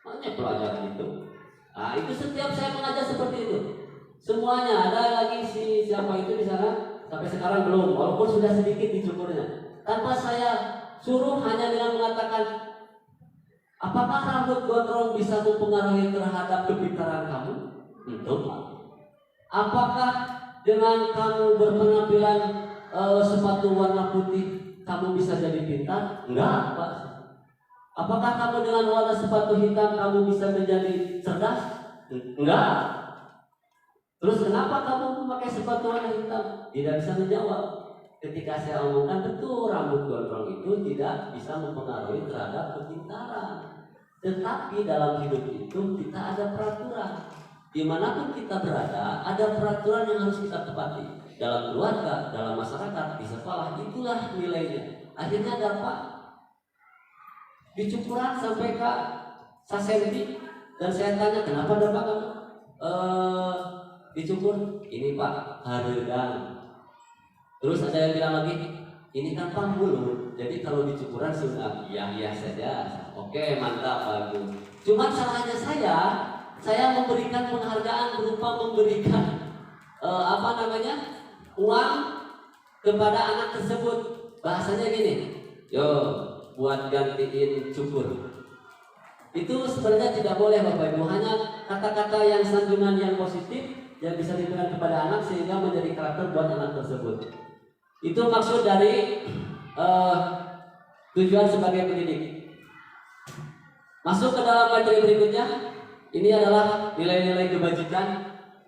Makanya pelajar itu. Nah, itu setiap saya mengajar seperti itu. Semuanya ada lagi siapa itu di sana sampai sekarang belum, walaupun sudah sedikit dicukurnya. Tanpa saya suruh, hanya dengan mengatakan, apakah rambut gondrong bisa mempengaruhi terhadap kepintaran kamu? Enggak. Apakah dengan kamu berpenampilan sepatu warna putih kamu bisa jadi pintar? Enggak, Pak. Apakah kamu dengan warna sepatu hitam kamu bisa menjadi cerdas? Enggak. Terus kenapa kamu memakai sepatu warna hitam? Tidak bisa menjawab. Ketika saya omongkan, betul rambut gondrong itu tidak bisa mempengaruhi terhadap kepintaran. Tetapi dalam hidup itu kita ada peraturan. Dimanapun kita berada, ada peraturan yang harus kita tepati. Dalam keluarga, dalam masyarakat, di sekolah, itulah nilainya. Akhirnya dapat dicukuran sampai ke sasenti. Dan saya tanya, kenapa dapat kamu dicukur? Ini Pak, haregang. Terus ada yang bilang lagi, ini kan pambulu, jadi kalau dicukuran sudah iya saja. Oke, mantap, bagus. Cuma salahnya saya memberikan penghargaan berupa memberikan uang kepada anak tersebut. Bahasanya gini, yo buat gantiin cukur. Itu sebenarnya tidak boleh Bapak Ibu, hanya kata-kata yang sanjungan yang positif yang bisa diberikan kepada anak sehingga menjadi karakter buat anak tersebut. Itu maksud dari tujuan sebagai pendidik. Masuk ke dalam materi berikutnya. Ini adalah nilai-nilai kebajikan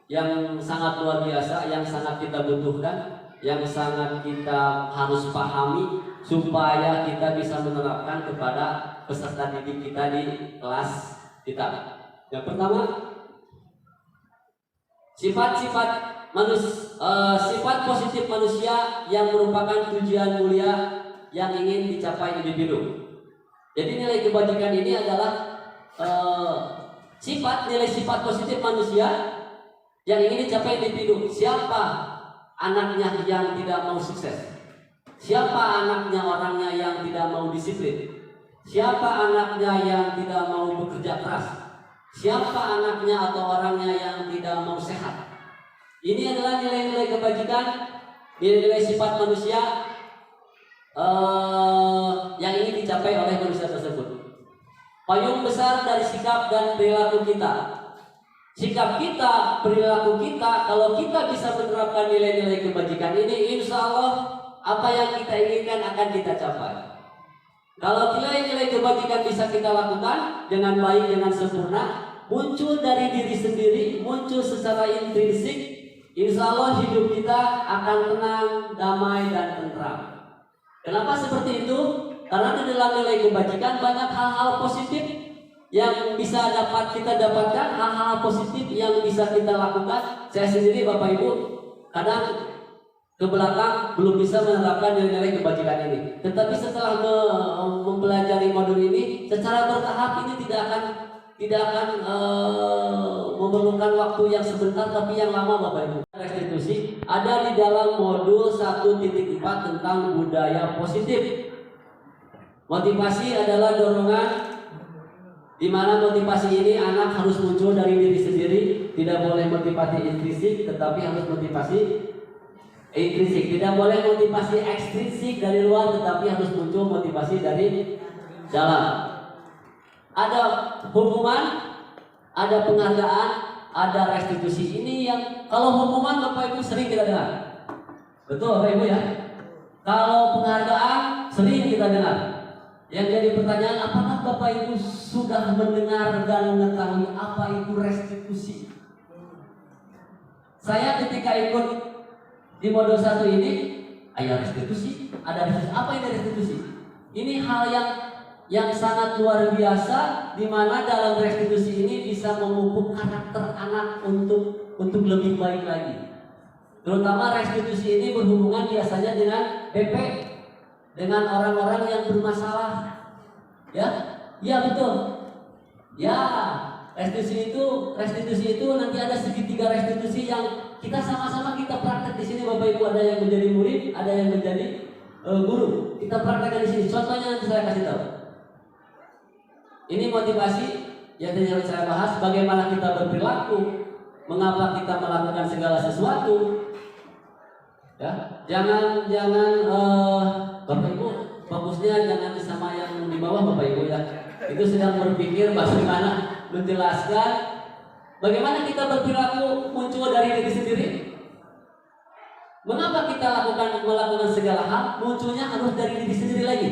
yang sangat luar biasa, yang sangat kita butuhkan, yang sangat kita harus pahami supaya kita bisa menerapkan kepada peserta didik kita di kelas kita. Yang pertama, sifat positif manusia yang merupakan tujuan mulia yang ingin dicapai individu. Jadi nilai kebajikan ini adalah nilai sifat positif manusia yang ingin dicapai individu. Siapa anaknya yang tidak mau sukses? Siapa anaknya orangnya yang tidak mau disiplin? Siapa anaknya yang tidak mau bekerja keras? Siapa anaknya atau orangnya yang tidak mau sehat? Ini adalah nilai-nilai kebajikan, nilai-nilai sifat manusia yang ingin dicapai oleh manusia tersebut. Payung besar dari sikap dan perilaku kita. Sikap kita, perilaku kita, kalau kita bisa menerapkan nilai-nilai kebajikan ini, insya Allah apa yang kita inginkan akan kita capai. Kalau nilai-nilai kebajikan bisa kita lakukan dengan baik, dengan sempurna, muncul dari diri sendiri, muncul secara intrinsik, insya Allah hidup kita akan tenang, damai, dan tentram. Kenapa seperti itu? Karena di dalam nilai kebajikan banyak hal-hal positif yang bisa kita dapatkan, hal-hal positif yang bisa kita lakukan. Saya sendiri Bapak Ibu kadang ke belakang belum bisa menerapkan nilai-nilai kebajikan ini. Tetapi setelah mempelajari modul ini secara bertahap, ini tidak akan memerlukan waktu yang sebentar tapi yang lama Bapak Ibu. Restitusi ada di dalam modul 1.4 tentang budaya positif. Motivasi adalah dorongan, di mana motivasi ini anak harus muncul dari diri sendiri, tidak boleh motivasi intrinsik, tetapi harus motivasi intrinsik. Tidak boleh motivasi ekstrinsik dari luar, tetapi harus muncul motivasi dari dalam. Ada hukuman, ada penghargaan, ada restitusi. Ini yang kalau hukuman Bapak Ibu sering kita dengar, betul Bapak Ibu ya. Kalau penghargaan sering kita dengar. Yang jadi pertanyaan, apakah Bapak Ibu sudah mendengar dan mengetahui apa itu restitusi? Saya ketika ikut di modul 1 ini, ada restitusi, apa ini restitusi? Ini hal yang sangat luar biasa, di mana dalam restitusi ini bisa memupuk karakter anak untuk lebih baik lagi. Terutama restitusi ini berhubungan biasanya dengan BP, dengan orang-orang yang bermasalah, ya. Ya betul. Ya, restitusi itu nanti ada segitiga restitusi yang kita sama-sama kita praktek di sini Bapak Ibu, ada yang menjadi murid, ada yang menjadi guru. Kita praktekkan di sini. Contohnya nanti saya kasih tahu. Ini motivasi yang tadi harus saya bahas, bagaimana kita berperilaku, mengapa kita melakukan segala sesuatu. Ya, jangan Bapak Ibu fokusnya jangan sama yang di bawah Bapak Ibu ya. Itu sedang berpikir bagaimana menjelaskan bagaimana kita berperilaku muncul dari diri sendiri. Mengapa kita melakukan segala hal munculnya harus dari diri sendiri lagi.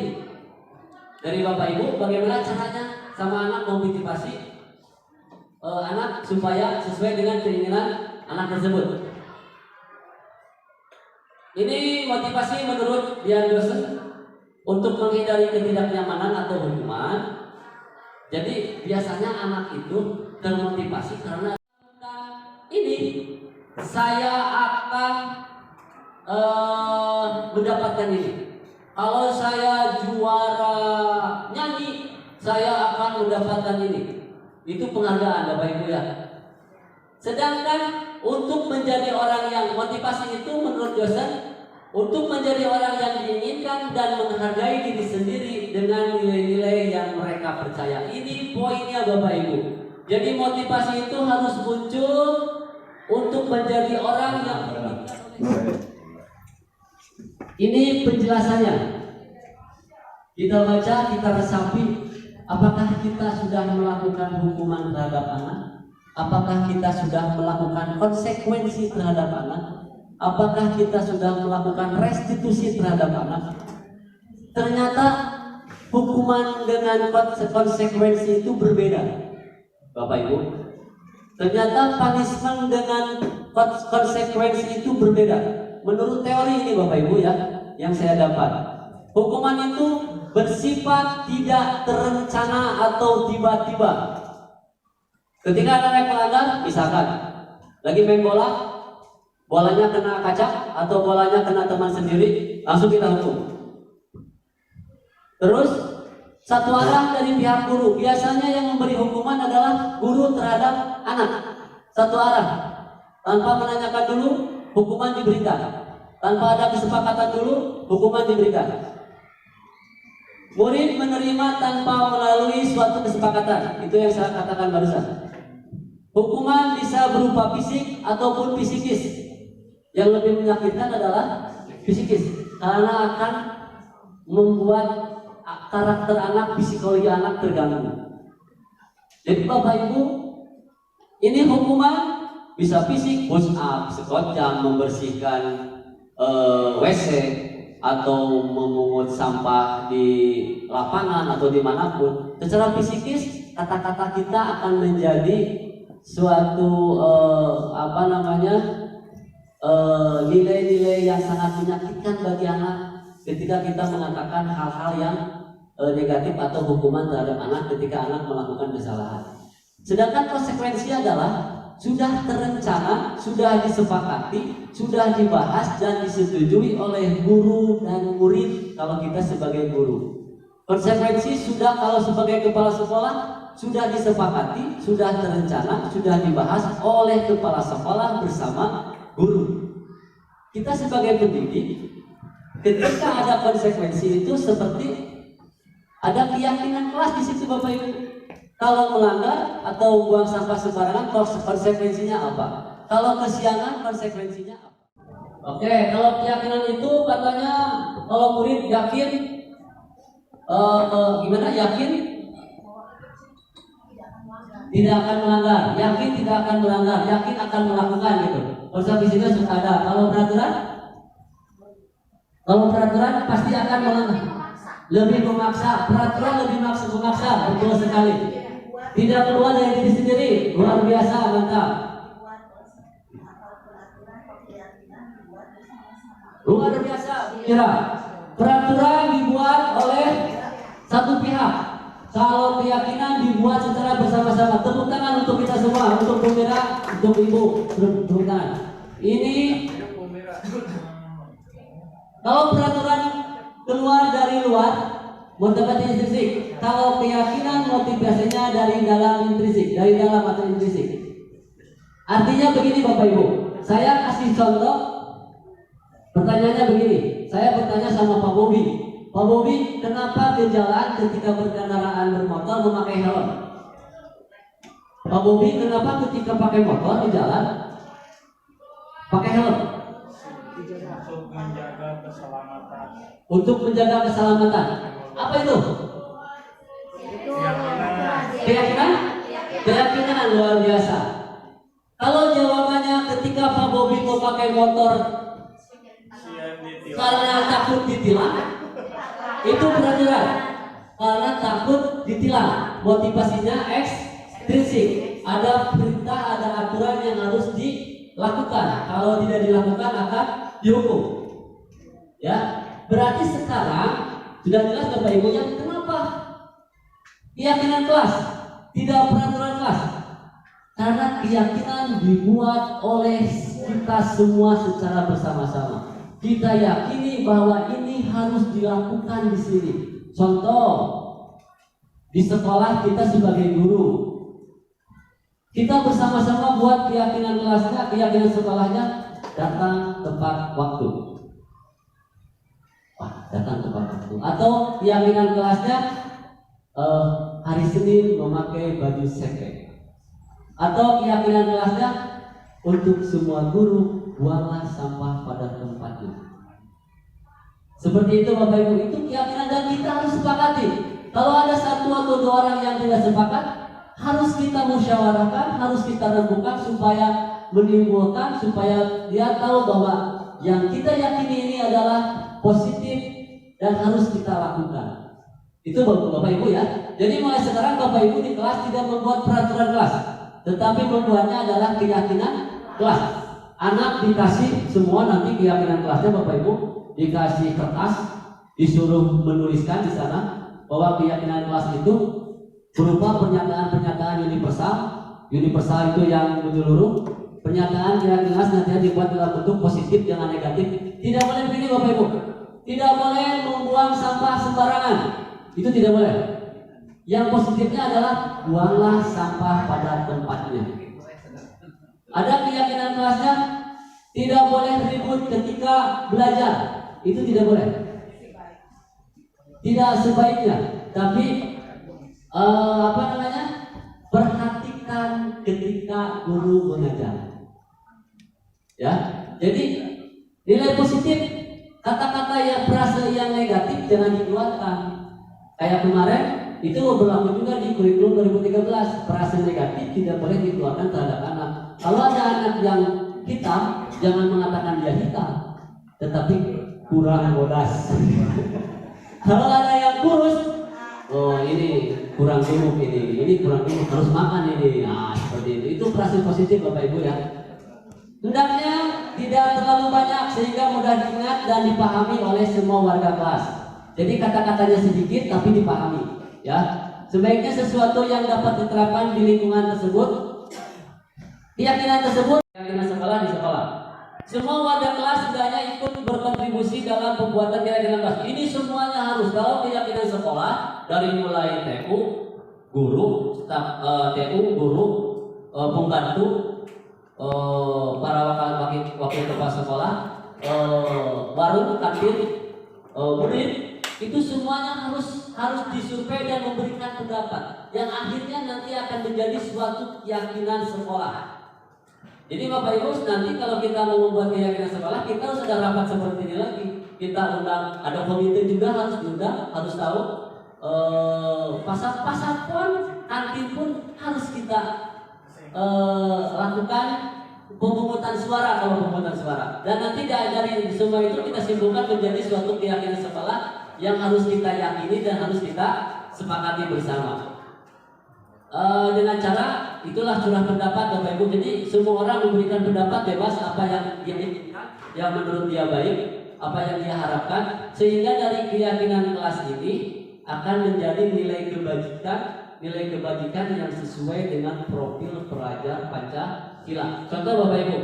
Dari Bapak Ibu bagaimana caranya sama anak memotivasi anak supaya sesuai dengan keinginan anak tersebut. Ini motivasi menurut Dian Dosen untuk menghindari ketidaknyamanan atau hukuman. Jadi biasanya anak itu termotivasi karena ini saya akan mendapatkan ini. Kalau saya juara nyanyi, saya akan mendapatkan ini. Itu penghargaan Bapak Ibu ya. Sedangkan untuk menjadi orang yang motivasi itu menurut dosen untuk menjadi orang yang diinginkan dan menghargai diri sendiri dengan nilai-nilai yang mereka percaya. Ini poinnya Bapak Ibu. Jadi motivasi itu harus muncul untuk menjadi orang yang ini penjelasannya. Kita baca, kita resapi. Apakah kita sudah melakukan hukuman terhadap anak? Apakah kita sudah melakukan konsekuensi terhadap anak? Apakah kita sudah melakukan restitusi terhadap anak? Ternyata hukuman dengan konsekuensi itu berbeda, Bapak Ibu. Ternyata punishment dengan konsekuensi itu berbeda. Menurut teori ini Bapak Ibu ya, yang saya dapat, hukuman itu bersifat tidak terencana atau tiba-tiba. Ketika anak melanggar, misalkan lagi main bola, bolanya kena kaca atau bolanya kena teman sendiri, langsung kita hukum. Terus satu arah dari pihak guru. Biasanya yang memberi hukuman adalah guru terhadap anak. Satu arah, tanpa menanyakan dulu, hukuman diberikan. Tanpa ada kesepakatan dulu, hukuman diberikan. Murid menerima tanpa melalui suatu kesepakatan. Itu yang saya katakan barusan. Hukuman bisa berupa fisik ataupun psikis. Yang lebih menyakitkan adalah psikis, karena akan membuat karakter anak, psikologi anak terganggu. Jadi Bapak Ibu, ini hukuman bisa fisik, push up, squat jam, membersihkan WC, atau memungut sampah di lapangan atau dimanapun. Secara psikis, kata-kata kita akan menjadi suatu nilai-nilai yang sangat menyakitkan bagi anak ketika kita mengatakan hal-hal yang negatif atau hukuman terhadap anak ketika anak melakukan kesalahan. Sedangkan konsekuensi adalah sudah terencana, sudah disepakati, sudah dibahas dan disetujui oleh guru dan murid kalau kita sebagai guru. Konsekuensi sudah kalau sebagai kepala sekolah sudah disepakati, sudah terencana, sudah dibahas oleh kepala sekolah bersama guru. Kita sebagai pendidik, ketika ada konsekuensi itu seperti ada keyakinan kelas di situ Bapak Ibu. Kalau melanggar atau buang sampah sembarangan, konsekuensinya apa? Kalau kesiangan, konsekuensinya apa? Oke, kalau keyakinan itu katanya kalau murid yakin, gimana yakin? Tidak akan melanggar, yakin tidak akan melanggar, yakin akan melakukan gitu. Konsekuensinya sudah ada. Kalau peraturan pasti akan melanggar. Lebih memaksa, peraturan lebih memaksa, betul sekali. Tidak keluar dari diri sendiri, luar biasa, mantap. Luar biasa, kira. Peraturan dibuat oleh satu pihak. Kalau keyakinan dibuat secara bersama-sama. Tepuk tangan untuk kita semua, untuk Bu Mira, untuk Ibu. Tepuk tangan. Ini kalau peraturan keluar dari luar, Motivasi intrinsik. Kalau keyakinan motivasinya dari dalam intrinsik, dari dalam atau intrinsik. Artinya begini Bapak Ibu, saya kasih contoh. Pertanyaannya begini, saya bertanya sama Pak Bobi. Pak Bobi, kenapa ke jalan ketika berkendaraan bermotor memakai helm? Pak Bobi, kenapa ketika pakai motor di jalan pakai helm? Untuk menjaga keselamatan. Untuk menjaga keselamatan. Apa itu? Keyakinan? Keyakinan luar biasa. Kalau jawabannya ketika Pak Bobi mau pakai motor karena takut ditilang, itu peraturan. Karena takut ditilang, motivasinya ekstrinsik. Ada perintah, ada aturan yang harus dilakukan. Kalau tidak dilakukan akan dihukum. Ya, berarti sekarang sudah jelas Bapak Ibu yang kenapa keyakinan kelas, tidak peraturan kelas. Karena keyakinan dibuat oleh kita semua secara bersama-sama. Kita yakini bahwa ini harus dilakukan di sini. Contoh, di sekolah kita sebagai guru, kita bersama-sama buat keyakinan kelasnya, keyakinan sekolahnya datang tepat waktu. Datang tepat waktu. Atau keyakinan kelasnya hari Senin memakai baju seket. Atau keyakinan kelasnya untuk semua guru buanglah sampah pada tempatnya. Seperti itu Bapak Ibu, itu keyakinan dan kita harus sepakati. Kalau ada satu atau dua orang yang tidak sepakat, harus kita musyawarahkan, harus kita rembukan supaya menimbulkan, supaya dia tahu bahwa yang kita yakini ini adalah positif dan harus kita lakukan. Itu Bapak Ibu ya. Jadi mulai sekarang Bapak Ibu di kelas tidak membuat peraturan kelas, tetapi membuatnya adalah keyakinan kelas. Anak dikasih semua nanti keyakinan kelasnya Bapak Ibu, dikasih kertas, disuruh menuliskan di sana bahwa keyakinan kelas itu berupa pernyataan-pernyataan universal. Universal itu yang menyeluruh. Pernyataan keyakinan kelas nanti dibuat dalam bentuk positif, jangan negatif. Tidak boleh begini Bapak Ibu. Tidak boleh membuang sampah sembarangan. Itu tidak boleh. Yang positifnya adalah buanglah sampah pada tempatnya. Ada keyakinan kelasnya tidak boleh ribut ketika belajar. Itu tidak boleh. Tidak sebaiknya. Tapi perhatikan ketika guru mengajar. Ya, jadi nilai positif, kata-kata yang frase yang negatif jangan dikeluarkan. Kayak kemarin itu berlaku juga di kurikulum 2013, frase negatif tidak boleh dikeluarkan terhadap anak. Kalau ada anak yang hitam, jangan mengatakan dia hitam, tetapi kurang bodas. Kalau ada yang kurus, oh ini kurang gemuk, ini kurang gemuk, harus makan ini. Nah, seperti itu. Itu frase positif Bapak Ibu ya. Hendaknya tidak terlalu banyak sehingga mudah diingat dan dipahami oleh semua warga kelas. Jadi kata-katanya sedikit tapi dipahami, ya. Sebaiknya sesuatu yang dapat diterapkan di lingkungan tersebut. Keyakinan tersebut, keyakinan sekolah di sekolah. Semua warga kelas hendaknya ikut berkontribusi dalam pembuatan keyakinan kelas. Ini semuanya harus. Kalau keyakinan sekolah dari mulai TU, guru, staf TU, guru, pembantu, para wakil kepala sekolah, warung, kantin, murid, itu semuanya harus disurvei dan memberikan pendapat yang akhirnya nanti akan menjadi suatu keyakinan sekolah. Jadi Bapak Ibu, nanti kalau kita mau membuat keyakinan sekolah, kita harus ada rapat seperti ini lagi. Kita undang, ada komite juga harus diundang, harus tahu. Pasar pun, kantin pun harus kita lakukan pemungutan suara kalau pemungutan suara. Dan nanti dari semua itu kita simpulkan menjadi suatu keyakinan sekolah yang harus kita yakini dan harus kita sepakati bersama. Dengan cara itulah curah pendapat Bapak Ibu. Jadi semua orang memberikan pendapat bebas apa yang dia inginkan, yang menurut dia baik, apa yang dia harapkan, sehingga dari keyakinan kelas ini akan menjadi nilai kebajikan yang sesuai dengan profil pelajar Pancasila. Contoh Bapak Ibu,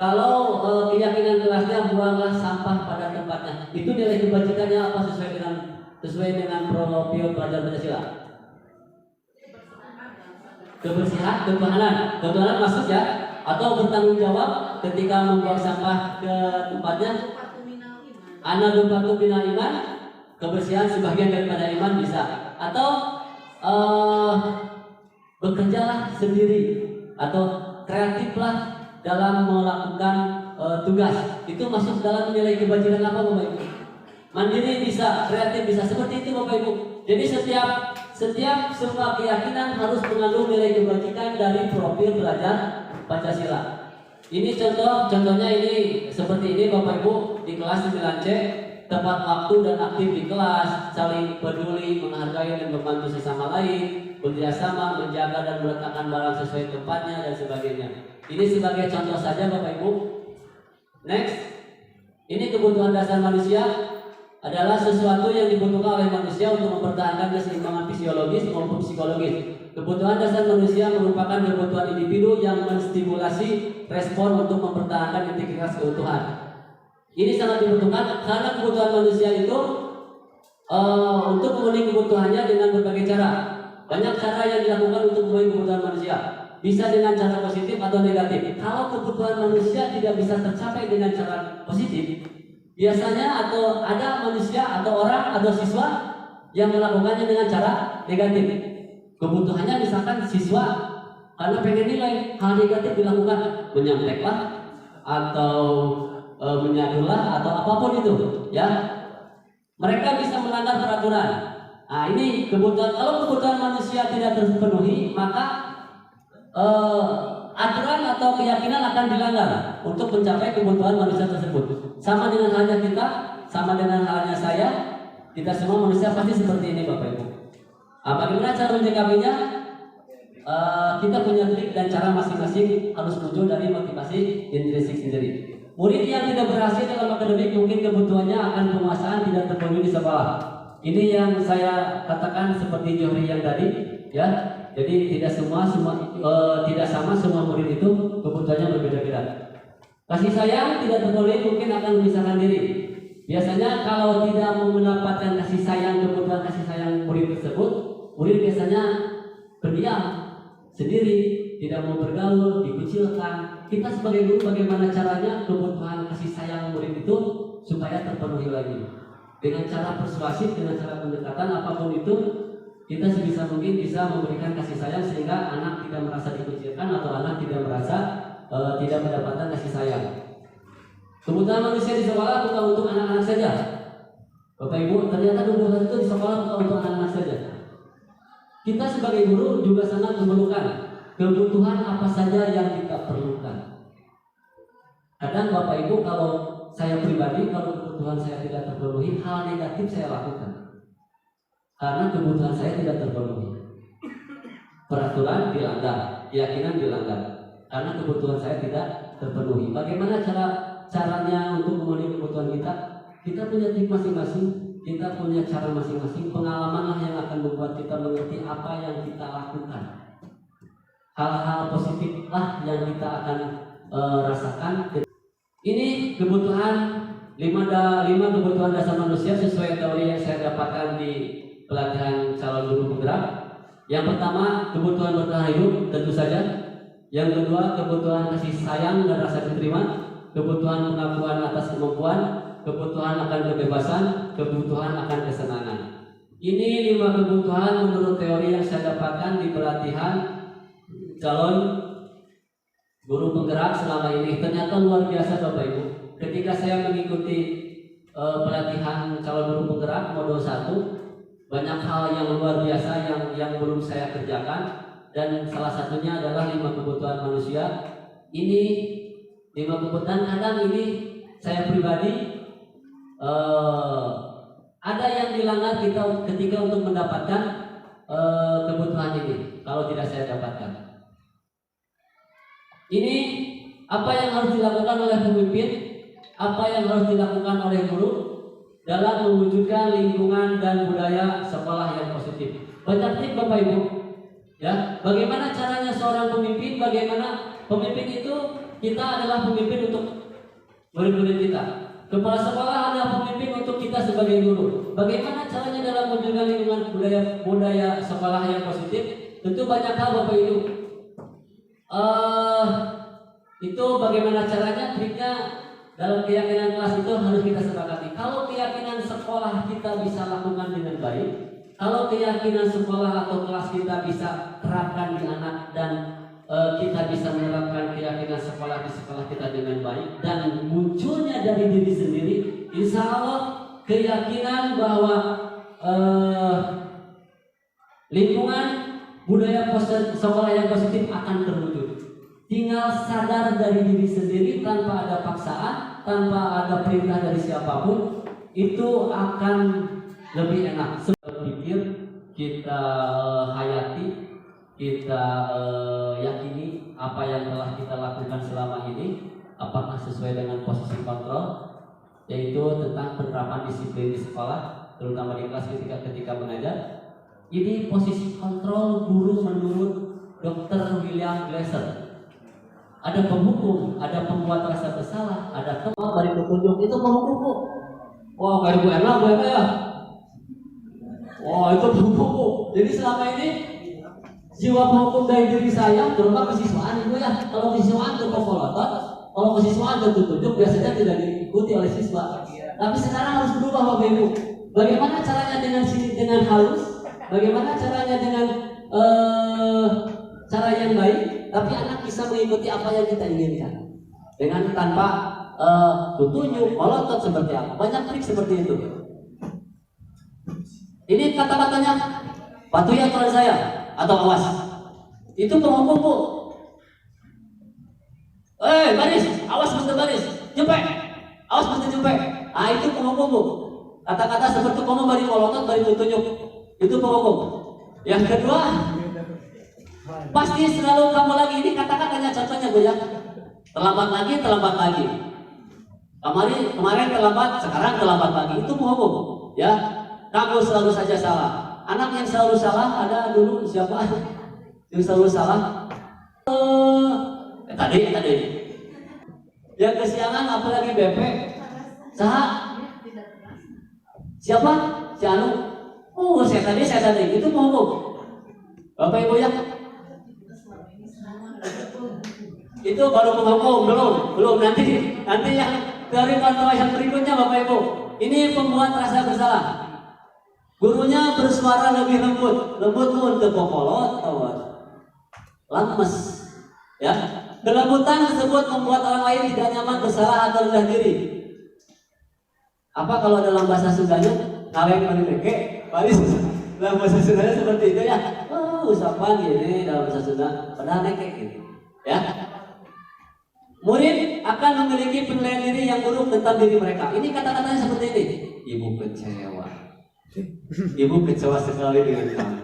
kalau keyakinan kelasnya buanglah sampah pada tempatnya, itu nilai kebajikannya apa sesuai dengan sesuai dengan profil pelajar Pancasila? Kebersihan, kebersihanan masuk ya? Atau bertanggung jawab ketika membuang sampah ke tempatnya? Ana lupatu bina iman, kebersihan sebagian daripada iman bisa. Atau bekerjalah sendiri atau kreatiflah dalam melakukan tugas. Itu masuk dalam nilai kebajikan apa Bapak Ibu? Mandiri bisa, kreatif bisa, seperti itu Bapak Ibu. Jadi setiap semua keyakinan harus mengandung nilai kebajikan dari profil pelajar Pancasila. Ini contohnya ini seperti ini Bapak Ibu di kelas 9C, tepat waktu dan aktif di kelas, saling peduli, menghargai dan membantu sesama lain, bekerjasama, menjaga dan meletakkan barang sesuai tempatnya dan sebagainya. Ini sebagai contoh saja Bapak Ibu. Next, ini kebutuhan dasar manusia adalah sesuatu yang dibutuhkan oleh manusia untuk mempertahankan keseimbangan fisiologis maupun psikologis. Kebutuhan dasar manusia merupakan kebutuhan individu yang menstimulasi respon untuk mempertahankan integritas keutuhan. Ini sangat dibutuhkan karena kebutuhan manusia itu untuk memenuhi kebutuhannya dengan berbagai cara. Banyak cara yang dilakukan untuk memenuhi kebutuhan manusia. Bisa dengan cara positif atau negatif. Kalau kebutuhan manusia tidak bisa tercapai dengan cara positif, biasanya atau ada manusia atau orang atau siswa yang melakukannya dengan cara negatif. Kebutuhannya misalkan siswa karena pengen nilai, hal negatif dilakukan, menyanteklah atau menyadurlah atau apapun itu, ya. Mereka bisa melanggar peraturan. Nah, ini kebutuhan. Kalau kebutuhan manusia tidak terpenuhi, maka aturan atau keyakinan akan dilanggar untuk mencapai kebutuhan manusia tersebut. Sama dengan halnya kita, sama dengan halnya saya, kita semua manusia pasti seperti ini Bapak Ibu. Bagaimana cara menyikapinya? Kita punya trik dan cara masing-masing harus muncul dari motivasi intrinsik sendiri. Murid yang tidak berhasil dalam akademik mungkin kebutuhannya akan penguasaan tidak terpenuhi di sekolah. Ini yang saya katakan seperti Johri yang tadi, ya. Jadi tidak tidak sama semua murid itu kebutuhannya berbeda-beda. Kasih sayang tidak terpenuhi mungkin akan memisahkan diri. Biasanya kalau tidak mau mendapatkan kasih sayang, kebutuhan kasih sayang murid tersebut, murid biasanya berdiam sendiri, tidak mau bergaul, dikucilkan. Kita sebagai guru bagaimana caranya kebutuhan kasih sayang murid itu supaya terpenuhi lagi? Dengan cara persuasif, dengan cara pendekatan apapun itu, kita sebisa mungkin bisa memberikan kasih sayang sehingga anak tidak merasa dikucilkan atau anak tidak merasa tidak mendapatkan kasih sayang. Kebutuhan manusia di sekolah bukan untuk anak-anak saja. Bapak Ibu, ternyata kebutuhan itu di sekolah bukan untuk anak-anak saja. Kita sebagai guru juga sangat memerlukan kebutuhan apa saja yang kita perlukan. Kadang Bapak Ibu, kalau saya pribadi, kalau kebutuhan saya tidak terpenuhi, hal negatif saya lakukan karena kebutuhan saya tidak terpenuhi. Peraturan dilanggar, keyakinan dilanggar karena kebutuhan saya tidak terpenuhi. Bagaimana caranya untuk memenuhi kebutuhan kita? Kita punya trik masing-masing, kita punya cara masing-masing. Pengalamanlah yang akan membuat kita mengerti apa yang kita lakukan. Hal-hal positiflah yang kita akan rasakan. Ini kebutuhan 5 kebutuhan dasar manusia sesuai teori yang saya dapatkan di pelatihan calon guru penggerak. Yang pertama, kebutuhan bertahan hidup, tentu saja. Yang kedua, kebutuhan kasih sayang dan rasa diterima, kebutuhan pengakuan atas kemampuan, kebutuhan akan kebebasan, kebutuhan akan kesenangan. Ini 5 kebutuhan menurut teori yang saya dapatkan di pelatihan calon guru penggerak selama ini. Ternyata luar biasa Bapak Ibu. Ketika saya mengikuti pelatihan calon guru penggerak modul 1, banyak hal yang luar biasa yang belum saya kerjakan, dan salah satunya adalah 5 kebutuhan manusia. Ini 5 kebutuhan, kadang ini saya pribadi ada yang dilanggar kita ketika untuk mendapatkan kebutuhan ini kalau tidak saya dapatkan. Ini apa yang harus dilakukan oleh pemimpin, apa yang harus dilakukan oleh guru dalam mewujudkan lingkungan dan budaya sekolah yang positif. Banyak trik Bapak Ibu, ya. Bagaimana caranya seorang pemimpin? Bagaimana pemimpin itu? Kita adalah pemimpin untuk murid-murid kita. Kepala sekolah adalah pemimpin untuk kita kita sebagai guru. Bagaimana caranya dalam menjaga lingkungan budaya sekolah yang positif? Tentu banyak hal Bapak Ibu. Itu bagaimana caranya, triknya dalam keyakinan kelas itu harus kita sepakati. Kalau keyakinan sekolah kita bisa lakukan dengan baik, kalau keyakinan sekolah atau kelas kita bisa terapkan di anak dan kita bisa menerapkan keyakinan sekolah di sekolah kita dengan baik dan munculnya dari diri sendiri, insya Allah keyakinan bahwa lingkungan budaya sekolah yang positif akan terwujud. Tinggal sadar dari diri sendiri tanpa ada paksaan, tanpa ada perintah dari siapapun, itu akan lebih enak. Berpikir, kita hayati, kita yakini apa yang telah kita lakukan selama ini apakah sesuai dengan posisi kontrol, yaitu tentang penerapan disiplin di sekolah, terutama di kelas ketika mengajar. Ini posisi kontrol guru menurut Dr. William Glasser. Ada penghukum, ada pembuat rasa bersalah, ada dari petunjuk, itu penghukum kok. Wah, kayak Bu Erla ya. Wah, itu penghukum. Jadi selama ini jiwa penghukum dari diri saya, terutama kesiswaan Ibu ya. Kalau kesiswaan itu pokolotot, kalau kesiswaan tertutup biasanya tidak diikuti oleh siswa. Tapi sekarang harus berubah Bapak Ibu. Bagaimana caranya dengan halus? Bagaimana caranya dengan cara yang baik, tapi anak bisa mengikuti apa yang kita inginkan dengan tanpa petunjuk, molotot seperti apa. Banyak trik seperti itu. Ini kata-katanya patuhi aturan saya atau awas. Itu penghukum Bu. Baris, awas mesti baris, jempek, awas mesti jempek. Itu penghukum Bu. Kata-kata seperti kamu bari molotot, bari petunjuk, itu penghukum. Yang kedua, pasti selalu kamu lagi, ini kata-katanya contohnya Bu ya. Terlambat lagi. Kemarin terlambat, sekarang terlambat lagi. Itu penghukum ya. Kamu selalu saja salah. Anak yang selalu salah ada dulu siapa? Yang selalu salah. Tadi. Yang kesiangan apalagi BP. Siapa? Si Anu. Saya tadi. Itu penghukum. Bapak Ibu ya. Itu baru penghukum, belum nanti yang dari kontrol yang berikutnya Bapak Ibu. Ini pembuat rasa bersalah. Gurunya bersuara lebih lembut untuk popolot, lemes, ya. Kelembutan tersebut membuat orang lain tidak nyaman, bersalah atau rendah diri. Apa kalau dalam bahasa Sundanya, kaleng menileke, paling dalam bahasa Sundanya seperti itu ya. Usapan gini dalam bahasa Sunda, padahal nekek gitu, ya. Murid akan memiliki penilaian diri yang buruk tentang diri mereka. Ini kata-katanya seperti ini. Ibu kecewa sekali dengan kamu.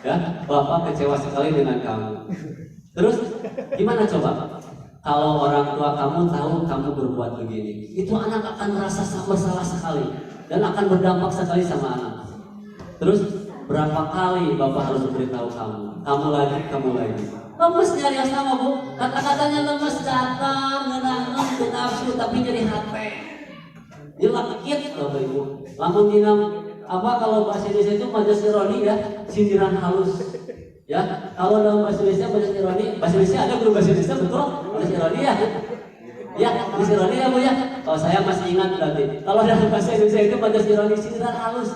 Ya, Bapak kecewa sekali dengan kamu. Terus gimana coba? Kalau orang tua kamu tahu kamu berbuat begini, itu anak akan merasa bersalah sekali dan akan berdampak sekali sama anak. Terus berapa kali Bapak harus beritahu kamu lagi. Lemes nyari yang sama Bu. Kata-katanya lemes, datang, ngenang, nafsu, tapi jadi hati. Dilakit Bapak Ibu. Lamun dinam kalau bahasa Indonesia itu majas ironi ya, sindiran halus. Ya, kalau dalam bahasa Indonesia majas ironi, bahasa Indonesia ada guru bahasa Indonesia betul, majas ironi ya. Ya, majas ironi ya Bu ya. Kalau saya masih ingat berarti. Kalau dalam bahasa Indonesia itu majas ironi, sindiran halus,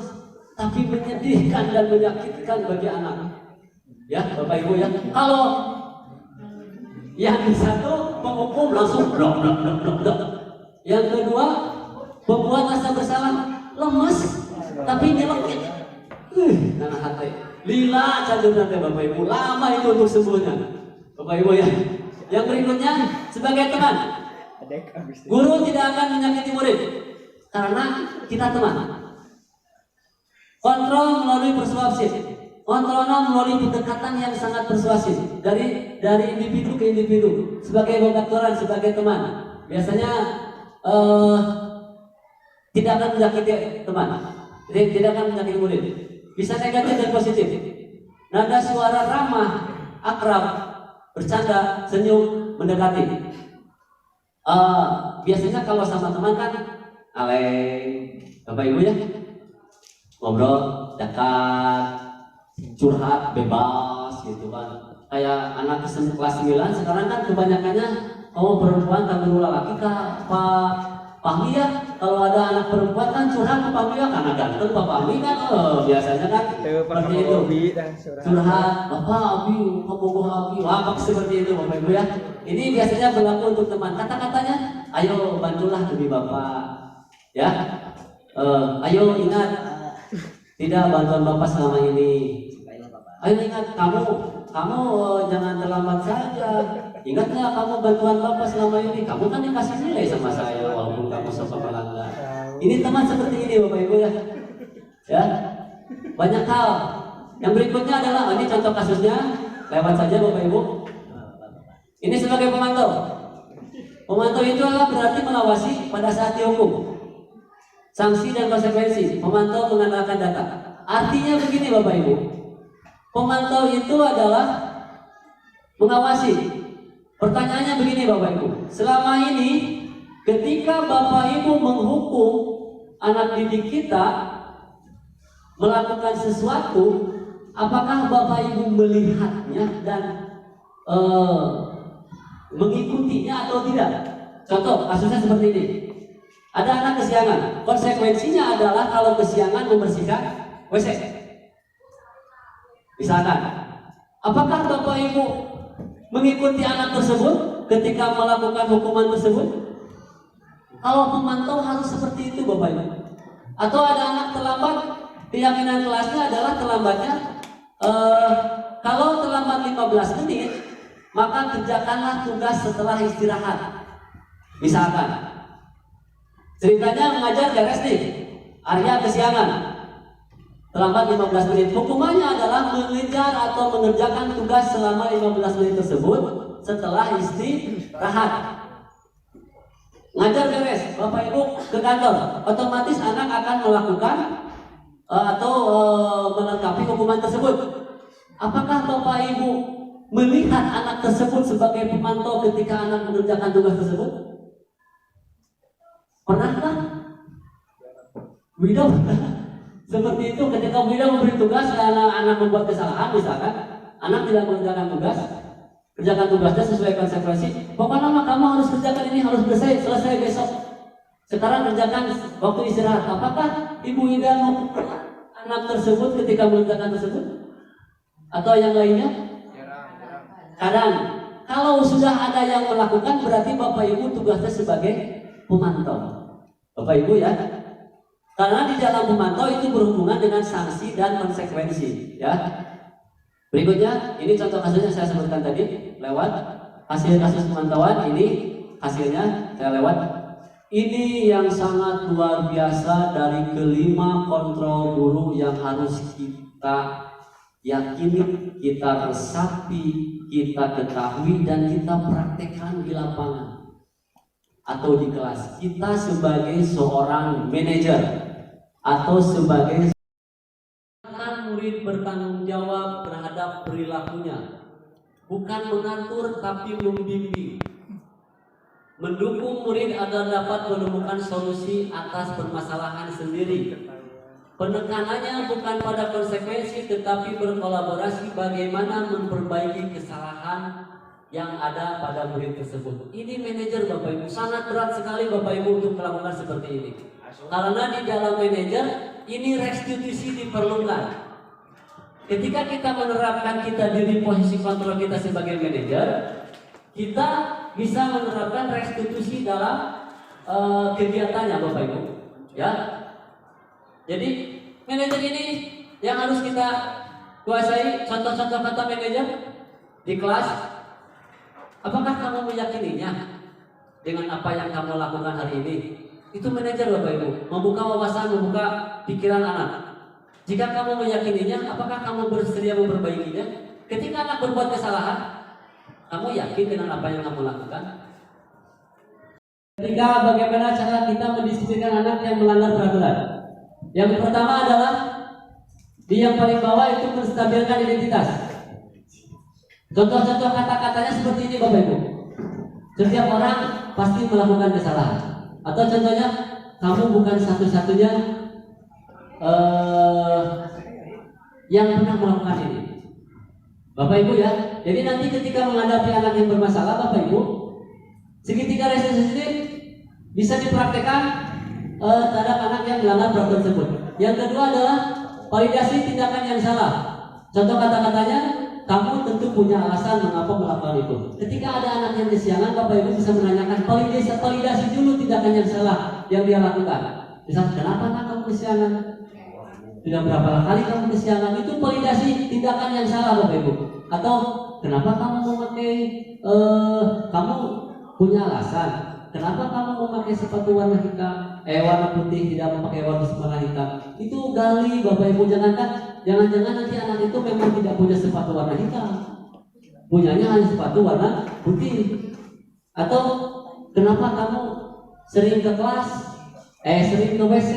tapi menyedihkan dan menyakitkan bagi anak. Ya, Bapak Ibu ya. Kalau yang satu penghukum langsung blok. Yang kedua membuat rasa bersalah, lemes tapi nyelekit. Karena hati lila cadur nanti Bapak Ibu, lama itu untuk sembuhnya Bapak Ibu ya. Yang berikutnya sebagai teman, guru tidak akan menyakiti murid karena kita teman. Kontrol melalui persuasif. Kontrolnya melalui pendekatan yang sangat persuasif dari individu ke individu, sebagai pembataran, sebagai teman. Biasanya tidak akan menyakiti teman, tidak akan menyakiti murid. Bisa negatif dan positif. Nada suara ramah, akrab, bercanda, senyum, mendekati. Biasanya kalau sama teman kan aleng Bapak Ibu ya, ngobrol dekat, curhat bebas gitu kan. Kayak anak kelas 9 sekarang kan kebanyakannya perempuan tak guru laki Pak Pahmi ya. Kalau ada anak perempuan kan curhat ke Pahmi ya, karena ganteng Pak Pahmi kan biasanya kan seperti itu. Curhat, Bapak Abi, Bapak Abi, wah seperti itu Bapak Ibu ya. Ini biasanya berlaku untuk teman. Kata-katanya, ayo bantulah demi Bapak. Ya, ayo ingat, tidak bantuan Bapak selama ini. Ayo ingat, kamu jangan terlambat saja. Ingat nggak kamu bantuan Bapak selama ini? Kamu kan dikasih nilai sama saya walaupun kamu sempat melanggar. Ini teman seperti ini Bapak Ibu ya. Ya, banyak hal. Yang berikutnya adalah ini contoh kasusnya, lewat saja Bapak Ibu. Ini sebagai pemantau. Pemantau itu adalah berarti mengawasi pada saat dihukum. Sanksi dan konsekuensi, pemantau mengandalkan data. Artinya begini Bapak Ibu, pemantau itu adalah mengawasi. Pertanyaannya begini Bapak Ibu, selama ini ketika Bapak Ibu menghukum anak didik kita melakukan sesuatu, apakah Bapak Ibu melihatnya dan mengikutinya atau tidak? Contoh, kasusnya seperti ini. Ada anak kesiangan, konsekuensinya adalah kalau kesiangan membersihkan WC. Misalkan, apakah Bapak Ibu mengikuti anak tersebut ketika melakukan hukuman tersebut? Kalau pemantau harus seperti itu Bapak Ibu. Atau ada anak terlambat, keyakinan kelasnya adalah terlambatnya kalau terlambat 15 menit, maka kerjakanlah tugas setelah istirahat. Misalkan ceritanya mengajar beres nih, Arya kesiangan, terlambat 15 menit. Hukumannya adalah mengejar atau mengerjakan tugas selama 15 menit tersebut setelah istirahat. Ngajar beres, Bapak Ibu ke kantor, otomatis anak akan melakukan atau melengkapi hukuman tersebut. Apakah Bapak Ibu melihat anak tersebut sebagai pemantau ketika anak mengerjakan tugas tersebut? Pernahkah? Widow seperti itu ketika Widow memberi tugas dan anak membuat kesalahan, misalkan anak tidak mengerjakan tugas, kerjakan tugasnya sesuai konsekuensi. Pokoknya kamu harus kerjakan ini, harus selesai besok. Sekarang kerjakan waktu istirahat. Apakah Ibu Ida mau anak tersebut ketika mengerjakan tersebut? Atau yang lainnya? Kadang. Kalau sudah ada yang melakukan, berarti Bapak Ibu tugasnya sebagai pemantau. Bapak Ibu ya. Karena di dalam pemantau itu berhubungan dengan sanksi dan konsekuensi, ya. Berikutnya, ini contoh kasusnya saya sebutkan tadi, lewat hasil kasus pemantauan ini hasilnya saya lewat. Ini yang sangat luar biasa dari kelima kontrol guru yang harus kita yakini, kita resapi, kita ketahui dan kita praktekkan di lapangan atau di kelas. Kita sebagai seorang manajer atau sebagai murid bertanggung jawab terhadap perilakunya, bukan mengatur tapi membimbing, mendukung murid agar dapat menemukan solusi atas permasalahan sendiri. Penekanannya bukan pada konsekuensi tetapi berkolaborasi bagaimana memperbaiki kesalahan yang ada pada murid tersebut. Ini manajer Bapak Ibu, sangat berat sekali Bapak Ibu untuk melakukan seperti ini. Karena di dalam manajer ini restitusi diperlukan. Ketika kita menerapkan kita diri posisi kontrol kita sebagai manajer, kita bisa menerapkan restitusi dalam kegiatannya Bapak Ibu. Ya. Jadi manajer ini yang harus kita kuasai. Contoh-contoh kata manajer di kelas. Apakah kamu meyakininya dengan apa yang kamu lakukan hari ini? Itu manajer Bapak Ibu, membuka wawasan, membuka pikiran anak. Jika kamu meyakininya, apakah kamu bersedia memperbaikinya? Ketika anak berbuat kesalahan, kamu yakin dengan apa yang kamu lakukan? Ketiga, bagaimana cara kita mendisiplinkan anak yang melanggar peraturan? Yang pertama adalah di yang paling bawah itu menstabilkan identitas. Contoh-contoh kata-katanya seperti ini Bapak Ibu. Setiap orang pasti melakukan kesalahan. Atau contohnya, kamu bukan satu-satunya yang pernah melakukan ini. Bapak Ibu ya, jadi nanti ketika menghadapi anak yang bermasalah, Bapak Ibu, segitiga restitusi ini bisa dipraktekkan terhadap anak yang melanggar peraturan tersebut. Yang kedua adalah validasi tindakan yang salah. Contoh kata-katanya, kamu tentu punya alasan mengapa melakukan itu. Ketika ada anak yang kesiangan, Bapak Ibu bisa menanyakan validasi dulu tindakan yang salah yang dia lakukan. Misal, kenapa nak kamu kesiangan? Sudah berapa kali kamu kesiangan? Itu validasi tindakan yang salah, Bapak Ibu. Atau kenapa kamu memakai kamu punya alasan? Kenapa kamu memakai sepatu warna hitam? Warna putih, tidak memakai warna hitam? Itu gali, Bapak Ibu. Jangan-jangan nanti anak itu memang tidak punya sepatu warna hitam, punyanya hanya sepatu warna putih. Atau kenapa kamu sering ke kelas, sering ke WC,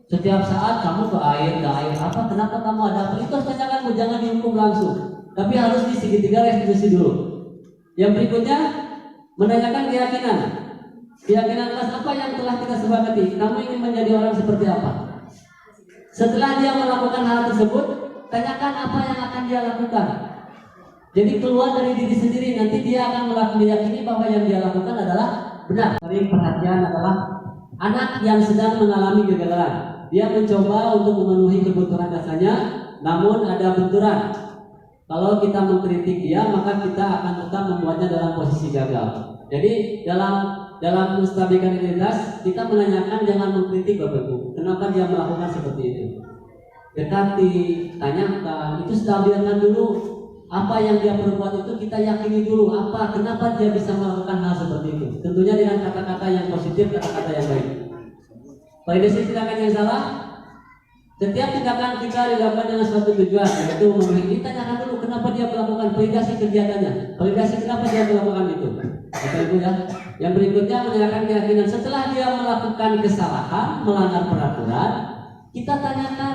setiap saat kamu ke air apa? Kenapa kamu ada apa? Itu tanyakan, jangan dihukum langsung, tapi harus di segitiga restitusi dulu. Yang berikutnya menanyakan keyakinan kelas apa yang telah kita sepakati. Kamu ingin menjadi orang seperti apa? Setelah dia melakukan hal tersebut, tanyakan apa yang akan dia lakukan. Jadi keluar dari diri sendiri, nanti dia akan meyakini bahwa yang dia lakukan adalah benar. Paling perhatian adalah anak yang sedang mengalami kegagalan. Dia mencoba untuk memenuhi kebutuhan dasarnya, namun ada benturan. Kalau kita mengkritik dia, maka kita akan tetap membuatnya dalam posisi gagal. Jadi dalam menstabilkan identitas, kita menanyakan, jangan mengkritik Bapak Ibu. Kenapa dia melakukan seperti itu? Dekati, tanyakan, itu stabilkan dulu. Apa yang dia perbuat itu kita yakini dulu. Kenapa dia bisa melakukan hal seperti itu? Tentunya dengan kata-kata yang positif, kata-kata yang baik. Validasi tindakan yang salah. Setiap tindakan kita dilakukan dengan suatu tujuan, yaitu memenuhi. Tanyakan dulu kenapa dia melakukan, validasi kegiatannya, validasi kenapa dia melakukan itu. Bapak Ibu ya. Yang berikutnya menanyakan keyakinan. Setelah dia melakukan kesalahan, melanggar peraturan, kita tanyakan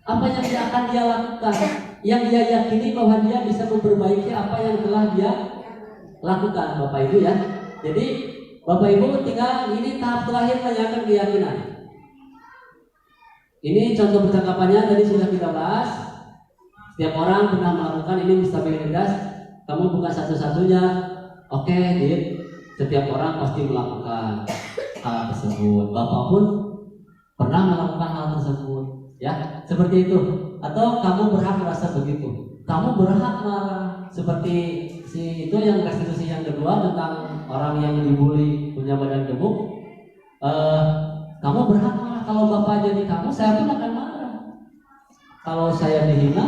apa yang akan dia lakukan, yang dia yakini bahwa dia bisa memperbaiki apa yang telah dia lakukan, Bapak Ibu ya. Jadi Bapak Ibu tinggal ini tahap terakhir menanyakan keyakinan. Ini contoh percakapannya tadi sudah kita bahas. Setiap orang pernah melakukan ini, stabilitas. Kamu bukan satu-satunya. Oke, Dit. Setiap orang pasti melakukan hal tersebut. Bapak pun pernah melakukan hal tersebut, ya, seperti itu. Atau kamu berhak merasa begitu. Kamu berhak marah, seperti si itu yang restitusi yang kedua tentang orang yang dibully punya badan gemuk. Kamu berhak marah. Kalau bapak jadi kamu, saya pun akan marah. Kalau saya dihina,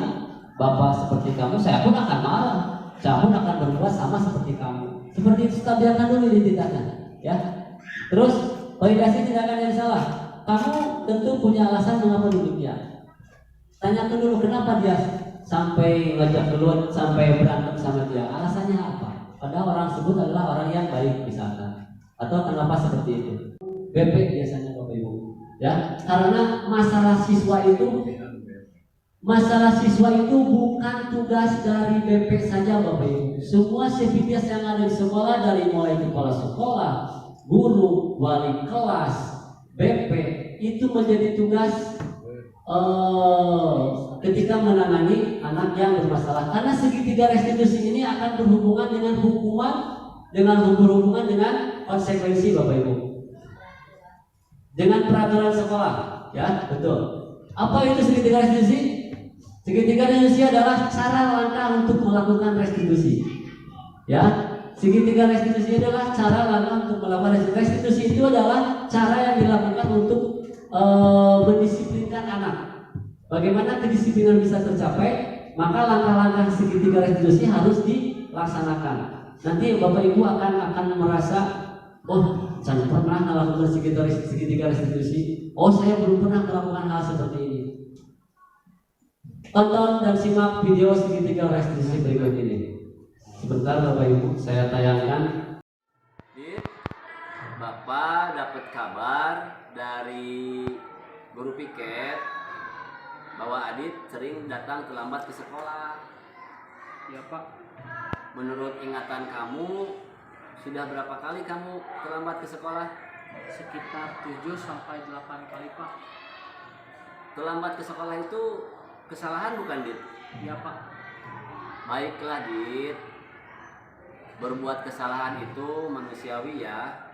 bapak seperti kamu, saya pun akan marah. Saya pun akan berbuat sama seperti kamu. Seperti itu, stabilkan dulu identitasnya, ya. Terus validasi tindakan yang salah. Kamu tentu punya alasan mengapa demikian. Tanyakan dulu kenapa dia sampai ngajak keluar, sampai berantem sama dia. Alasannya apa? Padahal orang tersebut adalah orang yang baik misalkan. Atau kenapa seperti itu? BP biasanya Bapak Ibu, ya. Karena masalah siswa itu bukan tugas dari BP saja Bapak Ibu. Semua sivitas yang ada di sekolah, dari mulai kepala sekolah, guru, wali kelas, BP, itu menjadi tugas ketika menangani anak yang bermasalah. Karena segitiga restitusi ini akan berhubungan dengan berhubungan dengan konsekuensi Bapak Ibu, dengan peraturan sekolah, ya, betul. Apa itu segitiga restitusi? Segitiga restitusi adalah cara langkah untuk melakukan restitusi. Ya, segitiga restitusi adalah cara langkah untuk melakukan restitusi. Restitusi itu adalah cara yang dilakukan untuk mendisiplinkan anak. Bagaimana kedisiplinan bisa tercapai? Maka langkah-langkah segitiga restitusi harus dilaksanakan. Nanti Bapak Ibu akan merasa, oh, saya pernah melakukan segitiga restitusi. Oh, saya belum pernah melakukan hal seperti ini. Tonton dan simak video segitiga restitusi berikut ini. Sebentar Bapak Ibu, saya tayangkan. Bapak dapat kabar dari guru piket bahwa Adit sering datang terlambat ke sekolah. Ya Pak. Menurut ingatan kamu, sudah berapa kali kamu terlambat ke sekolah? Sekitar 7 sampai 8 kali, Pak. Terlambat ke sekolah itu kesalahan bukan, Dit? Iya, Pak. Baiklah, Dit. Berbuat kesalahan itu manusiawi ya.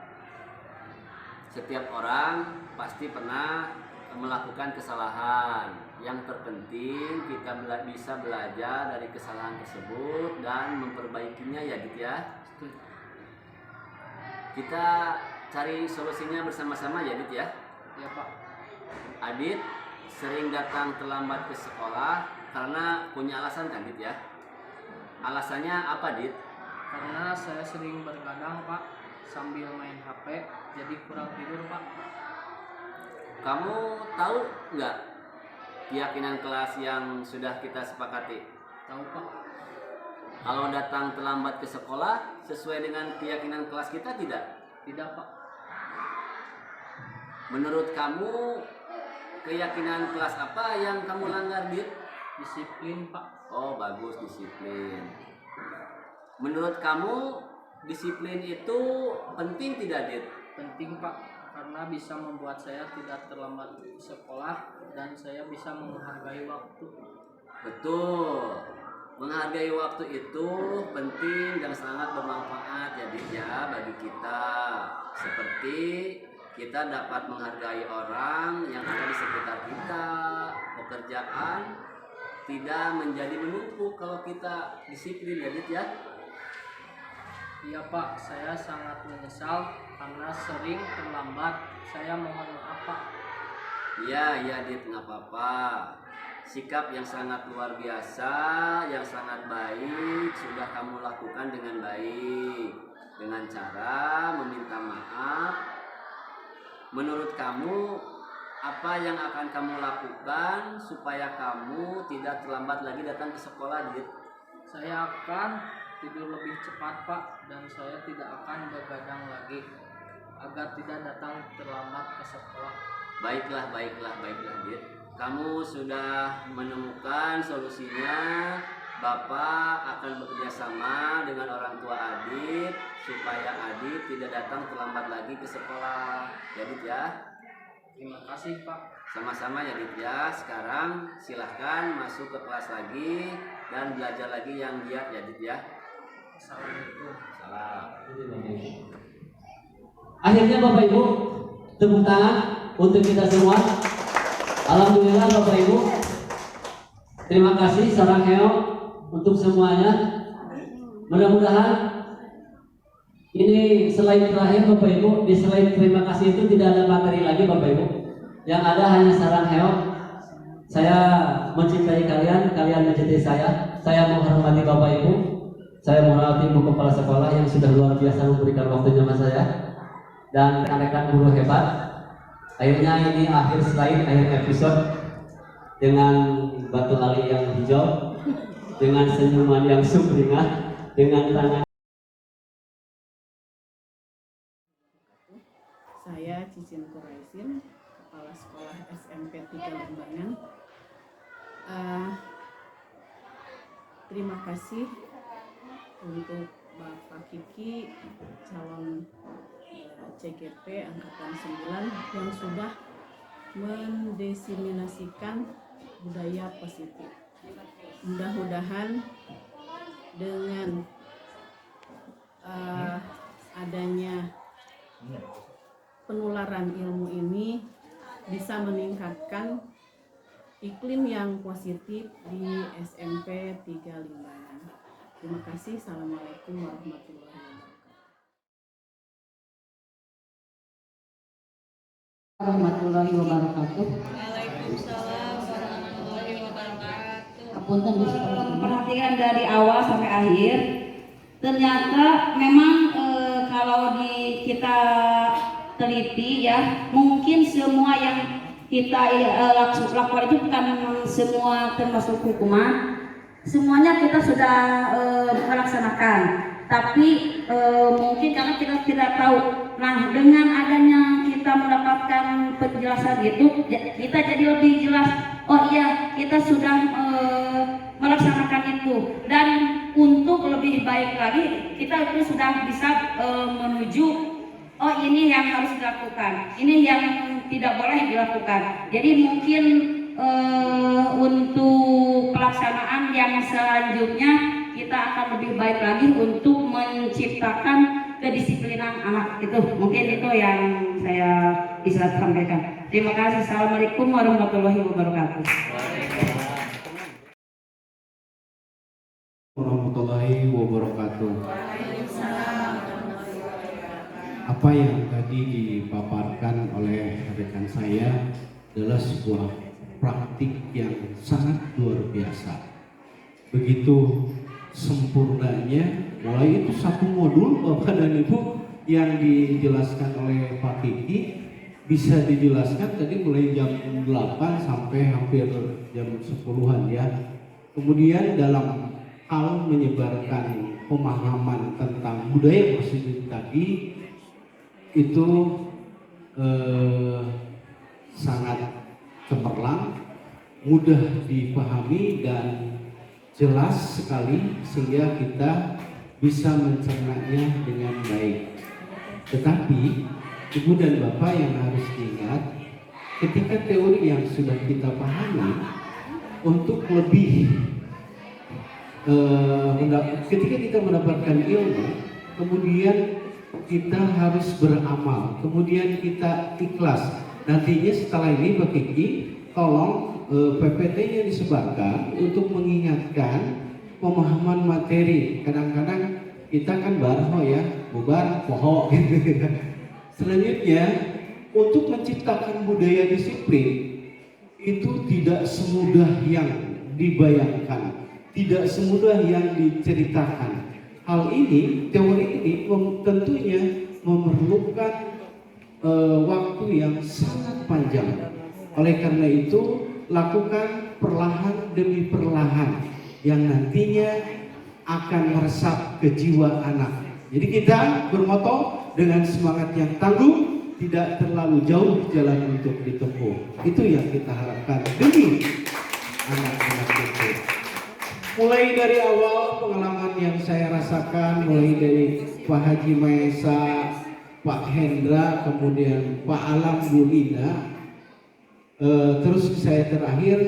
Setiap orang pasti pernah melakukan kesalahan. Yang terpenting kita bisa belajar dari kesalahan tersebut dan memperbaikinya ya, Dit ya. Setuju. Kita cari solusinya bersama-sama ya, Dit ya. Iya, Pak. Adit sering datang terlambat ke sekolah karena punya alasan kan, Dit ya? Alasannya apa, Dit? Karena saya sering bergadang, Pak, sambil main HP, jadi kurang tidur, Pak. Kamu tahu nggak keyakinan kelas yang sudah kita sepakati? Tahu, Pak? Kalau datang terlambat ke sekolah sesuai dengan keyakinan kelas kita tidak? Tidak, Pak. Menurut kamu keyakinan kelas apa yang kamu langgar, Dit? Disiplin, Pak. Oh, bagus, disiplin. Menurut kamu disiplin itu penting tidak, Dit? Penting, Pak, karena bisa membuat saya tidak terlambat ke sekolah dan saya bisa menghargai waktu. Betul. Menghargai waktu itu penting dan sangat bermanfaat ya, Dit ya, bagi kita. Seperti kita dapat menghargai orang yang ada di sekitar kita. Pekerjaan tidak menjadi menumpuk kalau kita disiplin ya, Dit ya. Iya, Pak, saya sangat menyesal karena sering terlambat. Saya mohon maaf, Pak. Iya, Dit, nggak apa-apa. Sikap yang sangat luar biasa, yang sangat baik sudah kamu lakukan dengan baik, dengan cara meminta maaf. Menurut kamu apa yang akan kamu lakukan supaya kamu tidak terlambat lagi datang ke sekolah, Dit? Saya akan tidur lebih cepat, Pak, dan saya tidak akan begadang lagi agar tidak datang terlambat ke sekolah. Baiklah, Dit. Kamu sudah menemukan solusinya. Bapak akan bekerja sama dengan orang tua Adit supaya Adit tidak datang terlambat lagi ke sekolah. Ya, Dit ya. Terima kasih, Pak. Sama-sama ya, Dit ya. Sekarang silahkan masuk ke kelas lagi dan belajar lagi yang giat ya, Dit ya. Assalamualaikum. Salam. Akhirnya Bapak Ibu, tepuk tangan untuk kita semua. Alhamdulillah Bapak Ibu. Terima kasih sarang heo untuk semuanya. Mudah-mudahan ini selain terakhir Bapak Ibu, di selain terima kasih itu tidak ada materi lagi Bapak Ibu. Yang ada hanya sarang heo. Saya mencintai kalian, kalian mencintai saya. Saya menghormati Bapak Ibu. Saya menghormati Ibu Kepala Sekolah yang sudah luar biasa memberikan waktunya sama saya. Dan rekan-rekan guru hebat. Akhirnya ini akhir slide, akhir episode dengan batu ali yang hijau, dengan senyuman yang sumringah, dengan tangan. Saya Cicin Kuraisin, Kepala Sekolah SMP 3 Limbangan. Terima kasih untuk Bapak Kiki, calon CGP Angkatan 9 yang sudah mendiseminasikan budaya positif. Mudah-mudahan dengan adanya penularan ilmu ini bisa meningkatkan iklim yang positif di SMP 3 Limbangan. Terima kasih. Assalamualaikum warahmatullahi wabarakatuh. Warahmatullahi wabarakatuh. Waalaikumsalam warahmatullahi wabarakatuh. Apunten perhatikan dari awal sampai akhir. Ternyata memang kalau kita teliti ya, mungkin semua yang kita lakukan itu bukan semua termasuk hukuman. Semuanya kita sudah melaksanakan. Tapi mungkin karena kita tidak tahu. Nah, dengan adanya kita mendapatkan penjelasan itu, kita jadi lebih jelas. Oh iya, kita sudah melaksanakan itu. Dan untuk lebih baik lagi, kita itu sudah bisa menuju. Oh oh ini yang harus dilakukan, ini yang tidak boleh dilakukan. Jadi mungkin untuk pelaksanaan yang selanjutnya kita akan lebih baik lagi untuk menciptakan kedisiplinan anak. Itu mungkin itu yang saya bisa sampaikan. Terima kasih. Assalamualaikum warahmatullahi wabarakatuh. Warahmatullahi wabarakatuh. Apa yang tadi dipaparkan oleh rekan saya adalah sebuah praktik yang sangat luar biasa. Begitu sempurnanya, mulai itu satu modul Bapak dan Ibu yang dijelaskan oleh Pak Kiki bisa dijelaskan tadi mulai jam 8 sampai hampir jam 10-an ya. Kemudian dalam hal menyebarkan pemahaman tentang budaya positif tadi itu sangat cemerlang, mudah dipahami dan jelas sekali sehingga kita bisa mencernanya dengan baik. Tetapi Ibu dan Bapak yang harus diingat, ketika teori yang sudah kita pahami, untuk lebih ketika kita mendapatkan ilmu, kemudian kita harus beramal, kemudian kita ikhlas. Nantinya setelah ini Pak Kiki, tolong PPT-nya disebarkan untuk mengingatkan pemahaman materi. Kadang-kadang kita kan barho ya, bubar, poho gitu. Selanjutnya, untuk menciptakan budaya disiplin itu tidak semudah yang dibayangkan, tidak semudah yang diceritakan. Hal ini, teori ini tentunya memerlukan waktu yang sangat panjang. Oleh karena itu, lakukan perlahan demi perlahan yang nantinya akan meresap ke jiwa anak. Jadi kita bermoto dengan semangat yang tangguh, tidak terlalu jauh jalan untuk ditempuh. Itu yang kita harapkan demi anak-anak kita. Mulai dari awal pengalaman yang saya rasakan, mulai dari Pak Haji Maesa, Pak Hendra, kemudian Pak Alam, Bu Lina, terus saya terakhir,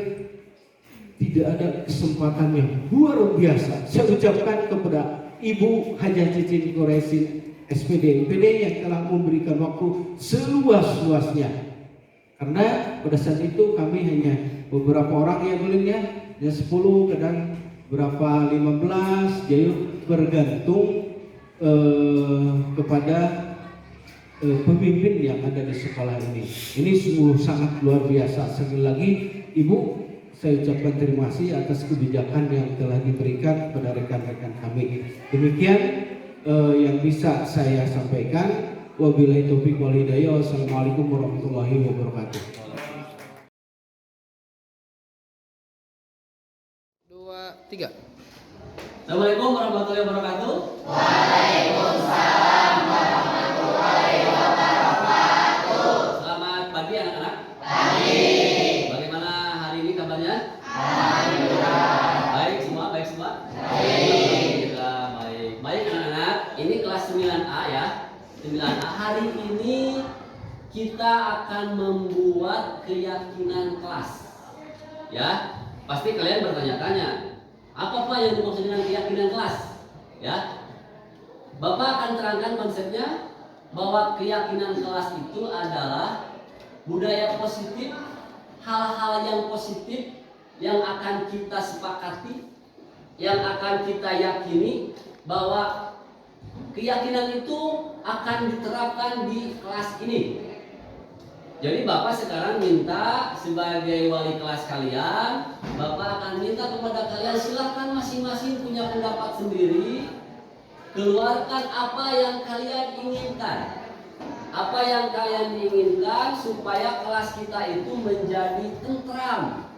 tidak ada kesempatan yang luar biasa saya ucapkan kepada Ibu Hajah Cicin Koresin SPD MPD yang telah memberikan waktu seluas-luasnya. Karena pada saat itu kami hanya beberapa orang ya boleh ya, 10, kadang berapa 15, jadi bergantung kepada pemimpin yang ada di sekolah ini. Ini sungguh sangat luar biasa. Sekali lagi Ibu, saya ucapkan terima kasih atas kebijakan yang telah diberikan kepada rekan-rekan kami. Demikian yang bisa saya sampaikan. Wabillahi taufiq wal hidayah. Wassalamualaikum warahmatullahi wabarakatuh. 2, 3. Assalamualaikum warahmatullahi wabarakatuh. Waalaikumsalam warahmatullahi wabarakatuh. Selamat pagi anak-anak. Pagi. Bagaimana hari ini kabarnya? Alhamdulillah. Baik semua, baik semua. Baik. Baik. Baik anak-anak. Ini kelas 9A ya. 9A. Hari ini kita akan membuat keyakinan kelas. Ya. Pasti kalian bertanya-tanya, apa Pak yang dimaksud dengan keyakinan kelas? Ya, Bapak akan terangkan konsepnya bahwa keyakinan kelas itu adalah budaya positif, hal-hal yang positif yang akan kita sepakati, yang akan kita yakini bahwa keyakinan itu akan diterapkan di kelas ini. Jadi Bapak sekarang minta sebagai wali kelas kalian, Bapak akan minta kepada kalian silahkan masing-masing punya pendapat sendiri, keluarkan apa yang kalian inginkan. Apa yang kalian inginkan supaya kelas kita itu menjadi tentram,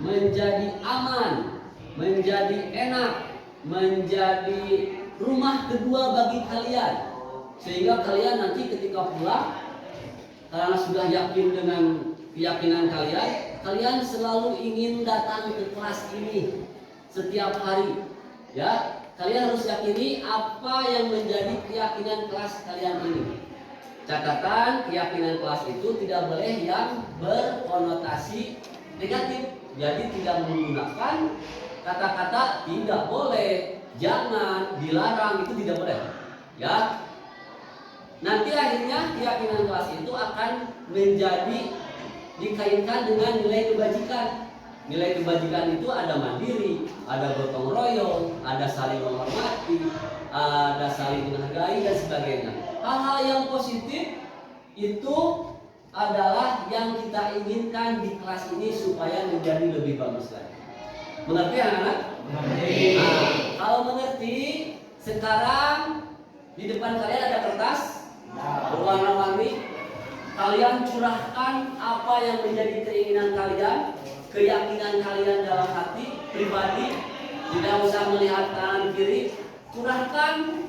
menjadi aman, menjadi enak, menjadi rumah kedua bagi kalian. Sehingga kalian nanti ketika pulang, karena sudah yakin dengan keyakinan kalian, kalian selalu ingin datang ke kelas ini setiap hari. Ya, kalian harus yakini apa yang menjadi keyakinan kelas kalian ini. Catatan keyakinan kelas itu tidak boleh yang berkonotasi negatif. Jadi tidak menggunakan kata-kata tidak boleh, jangan, dilarang, itu tidak boleh. Ya. Nanti akhirnya keyakinan kelas itu akan menjadi dikaitkan dengan nilai kebajikan. Nilai kebajikan itu ada mandiri, ada gotong royong, ada saling menghormati, ada saling menghargai dan sebagainya. Hal-hal yang positif itu adalah yang kita inginkan di kelas ini supaya menjadi lebih bagus lagi. Mengerti anak-anak? Mengerti. Nah, kalau mengerti, sekarang di depan kalian ada kertas berwarna-warni. Kalian curahkan apa yang menjadi keinginan kalian, keyakinan kalian dalam hati pribadi, tidak usah melihat kanan kiri. Curahkan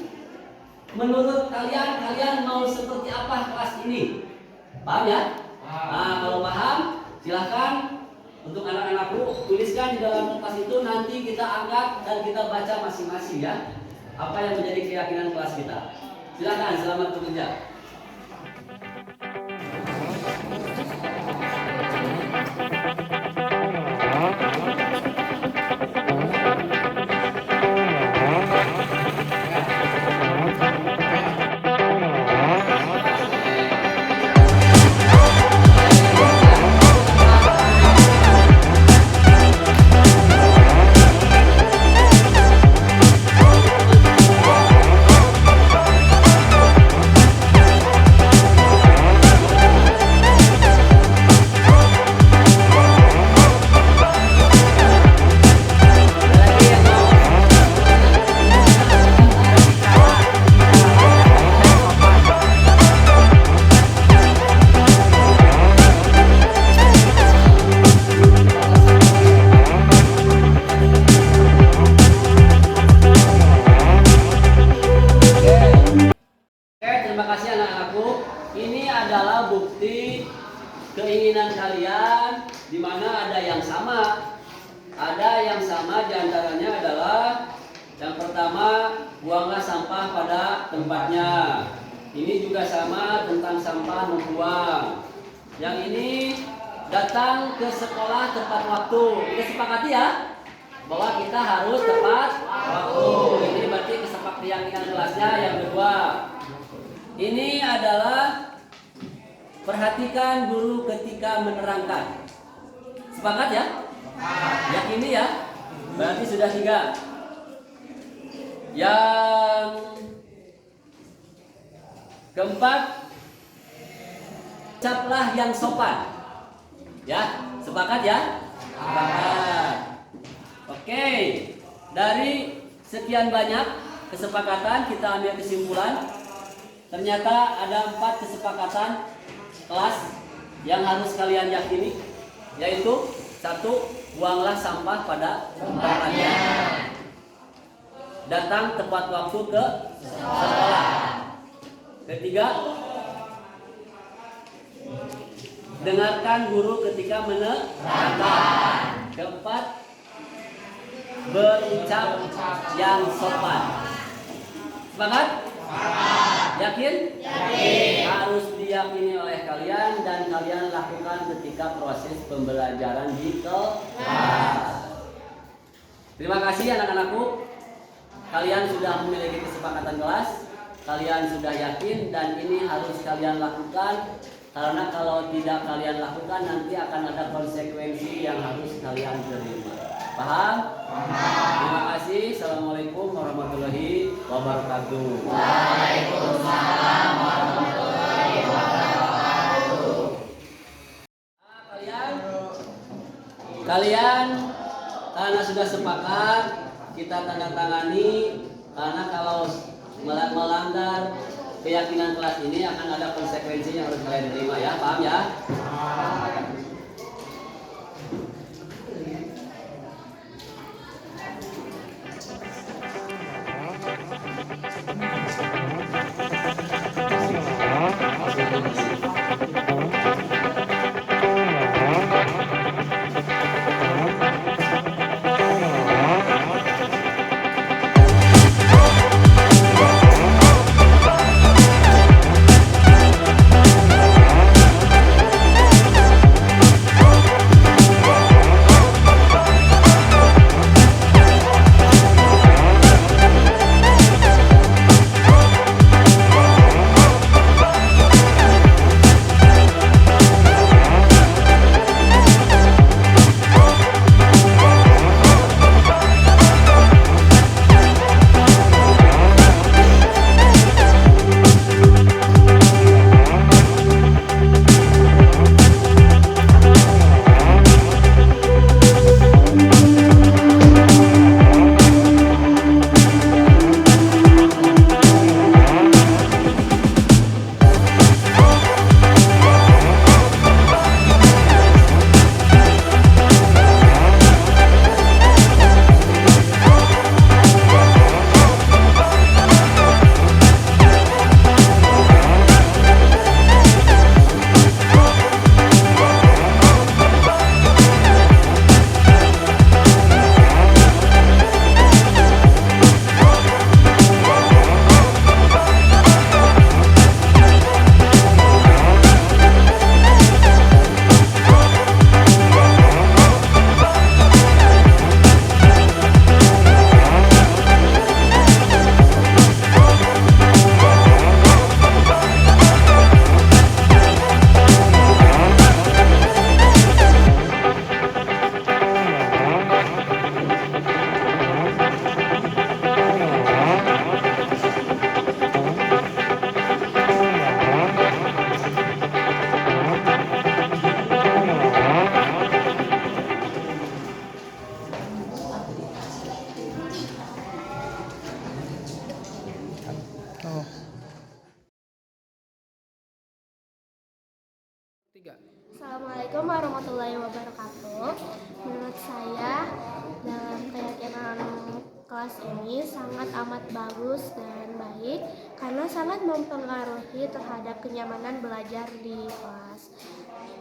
menurut kalian mau seperti apa kelas ini. Paham ya? Nah, kalau paham, silahkan untuk anak-anakku tuliskan di dalam kertas itu, nanti kita angkat dan kita baca masing-masing ya. Apa yang menjadi keyakinan kelas kita. Silahkan, selamat bekerja. Terima kasih anak-anakku. Ini adalah bukti keinginan kalian, di mana ada yang sama. Ada yang sama diantaranya adalah yang pertama, buanglah sampah pada tempatnya. Ini juga sama tentang sampah membuang. Yang ini datang ke sekolah tepat waktu. Kita sepakati ya bahwa kita harus tepat waktu. Ini berarti keyakinan kelasnya. Yang kedua, ini adalah perhatikan guru ketika menerangkan. Sepakat ya? Yakini ya? Berarti sudah 3. Yang keempat, ucaplah yang sopan. Ya, sepakat ya? Sepakat. Oke, dari sekian banyak kesepakatan kita ambil kesimpulan. Ternyata ada 4 kesepakatan kelas yang harus kalian yakini, yaitu 1. Buanglah sampah pada tempatnya. Datang tepat waktu ke sekolah. Ketiga, dengarkan guru ketika menerangkan. Keempat, berucap yang sopan. Sepakat? Yakin? Yakin. Harus diyakini oleh kalian dan kalian lakukan ketika proses pembelajaran di kelas. Terima kasih anak-anakku. Kalian sudah memiliki kesepakatan kelas. Kalian sudah yakin dan ini harus kalian lakukan. Karena kalau tidak kalian lakukan nanti akan ada konsekuensi yang harus kalian terima. Paham? Terima kasih. Assalamualaikum warahmatullahi wabarakatuh. Waalaikumsalam warahmatullahi wabarakatuh. Kalian karena sudah sepakat, kita tanda tangani. Karena kalau melanggar keyakinan kelas ini akan ada konsekuensi yang harus kalian terima ya. Paham ya? 3. Assalamualaikum warahmatullahi wabarakatuh. Menurut saya dalam keyakinan kelas ini sangat amat bagus dan baik karena sangat mempengaruhi terhadap kenyamanan belajar di kelas.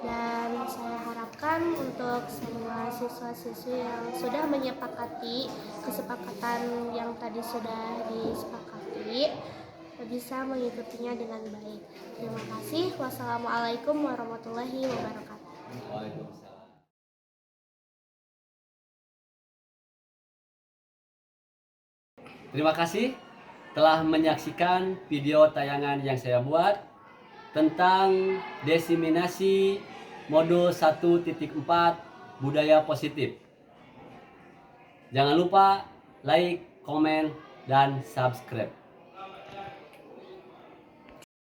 Dan saya harapkan untuk semua siswa-siswi yang sudah menyepakati kesepakatan yang tadi sudah disepakati bisa mengikutinya dengan baik. Terima kasih. Wassalamualaikum warahmatullahi wabarakatuh. Waalaikumsalam. Terima kasih telah menyaksikan video tayangan yang saya buat tentang diseminasi modul 1.4 budaya positif. Jangan lupa like, komen, dan subscribe.